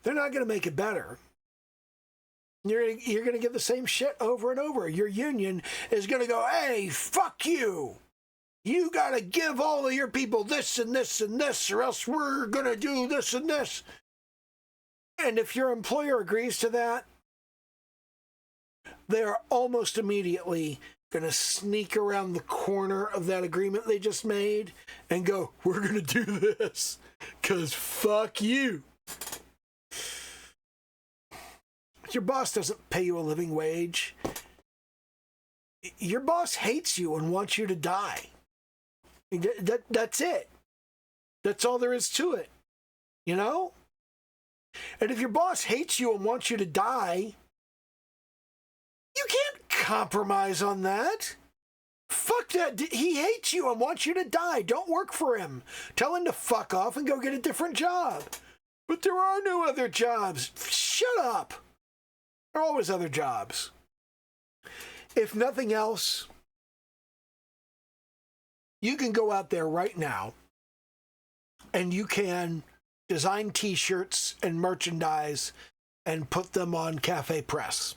A: They're not going to make it better. You're going to get the same shit over and over. Your union is going to go, hey, fuck you. You got to give all of your people this and this and this, or else we're going to do this and this. And if your employer agrees to that, they are almost immediately going to sneak around the corner of that agreement they just made and go, we're going to do this because fuck you. Your boss doesn't pay you a living wage. Your boss hates you and wants you to die. That's it. That's all there is to it. You know? And if your boss hates you and wants you to die, you can't compromise on that. Fuck that. He hates you and wants you to die. Don't work for him. Tell him to fuck off and go get a different job. But there are no other jobs. Shut up. There are always other jobs. If nothing else, you can go out there right now and you can design t-shirts and merchandise and put them on Cafe Press.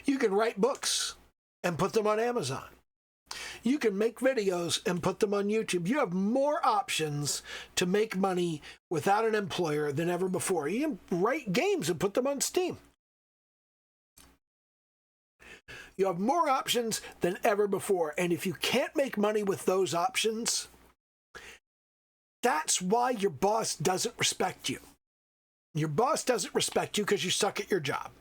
A: You can write books and put them on Amazon. You can make videos and put them on YouTube. You have more options to make money without an employer than ever before. You can write games and put them on Steam. You have more options than ever before. And if you can't make money with those options, that's why your boss doesn't respect you. Your boss doesn't respect you because you suck at your job.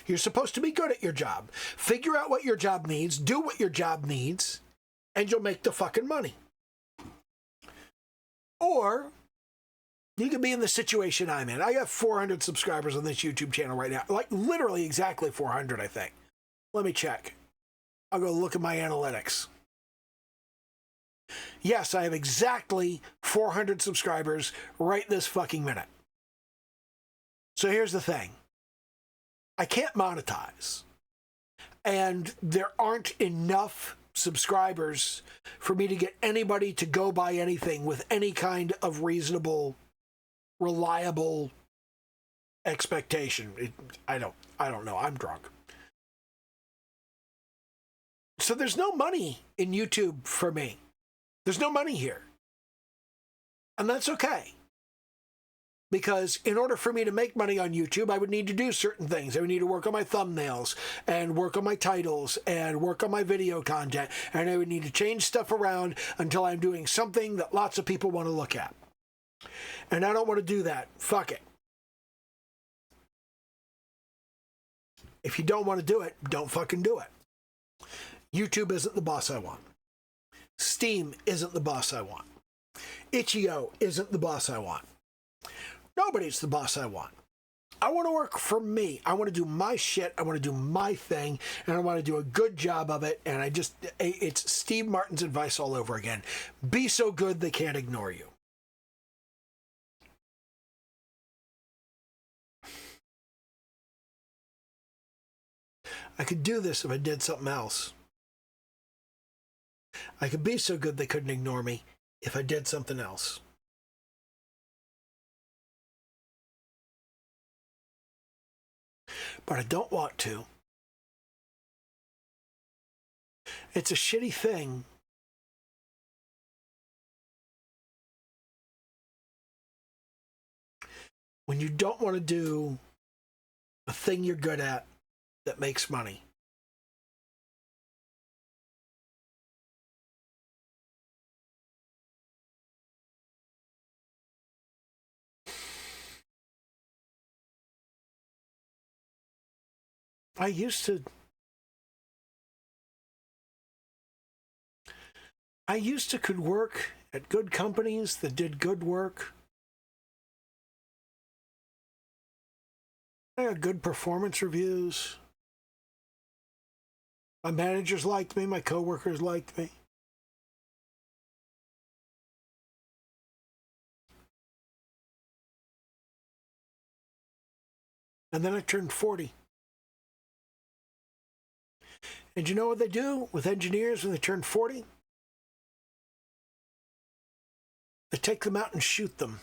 A: You're supposed to be good at your job. Figure out what your job needs, do what your job needs, and you'll make the fucking money. Or you can be in the situation I'm in. I got 400 subscribers on this YouTube channel right now. Like literally exactly 400, I think. Let me check. I'll go look at my analytics. Yes, I have exactly 400 subscribers right this fucking minute. So here's the thing. I can't monetize. And there aren't enough subscribers for me to get anybody to go buy anything with any kind of reasonable, reliable expectation. I don't know. I'm drunk. So there's no money in YouTube for me. There's no money here. And that's okay. Because in order for me to make money on YouTube, I would need to do certain things. I would need to work on my thumbnails and work on my titles and work on my video content. And I would need to change stuff around until I'm doing something that lots of people want to look at. And I don't want to do that. Fuck it. If you don't want to do it, don't fucking do it. YouTube isn't the boss I want. Steam isn't the boss I want. Itch.io isn't the boss I want. Nobody's the boss I want. I want to work for me. I want to do my shit. I want to do my thing. And I want to do a good job of it. And it's Steve Martin's advice all over again. Be so good they can't ignore you. I could do this if I did something else. I could be so good they couldn't ignore me if I did something else. But I don't want to. It's a shitty thing. When you don't want to do a thing you're good at that makes money. I used to I used to could work at good companies that did good work. I got good performance reviews. My managers liked me. My coworkers liked me. And then I turned 40. And you know what they do with engineers when they turn 40? They take them out and shoot them.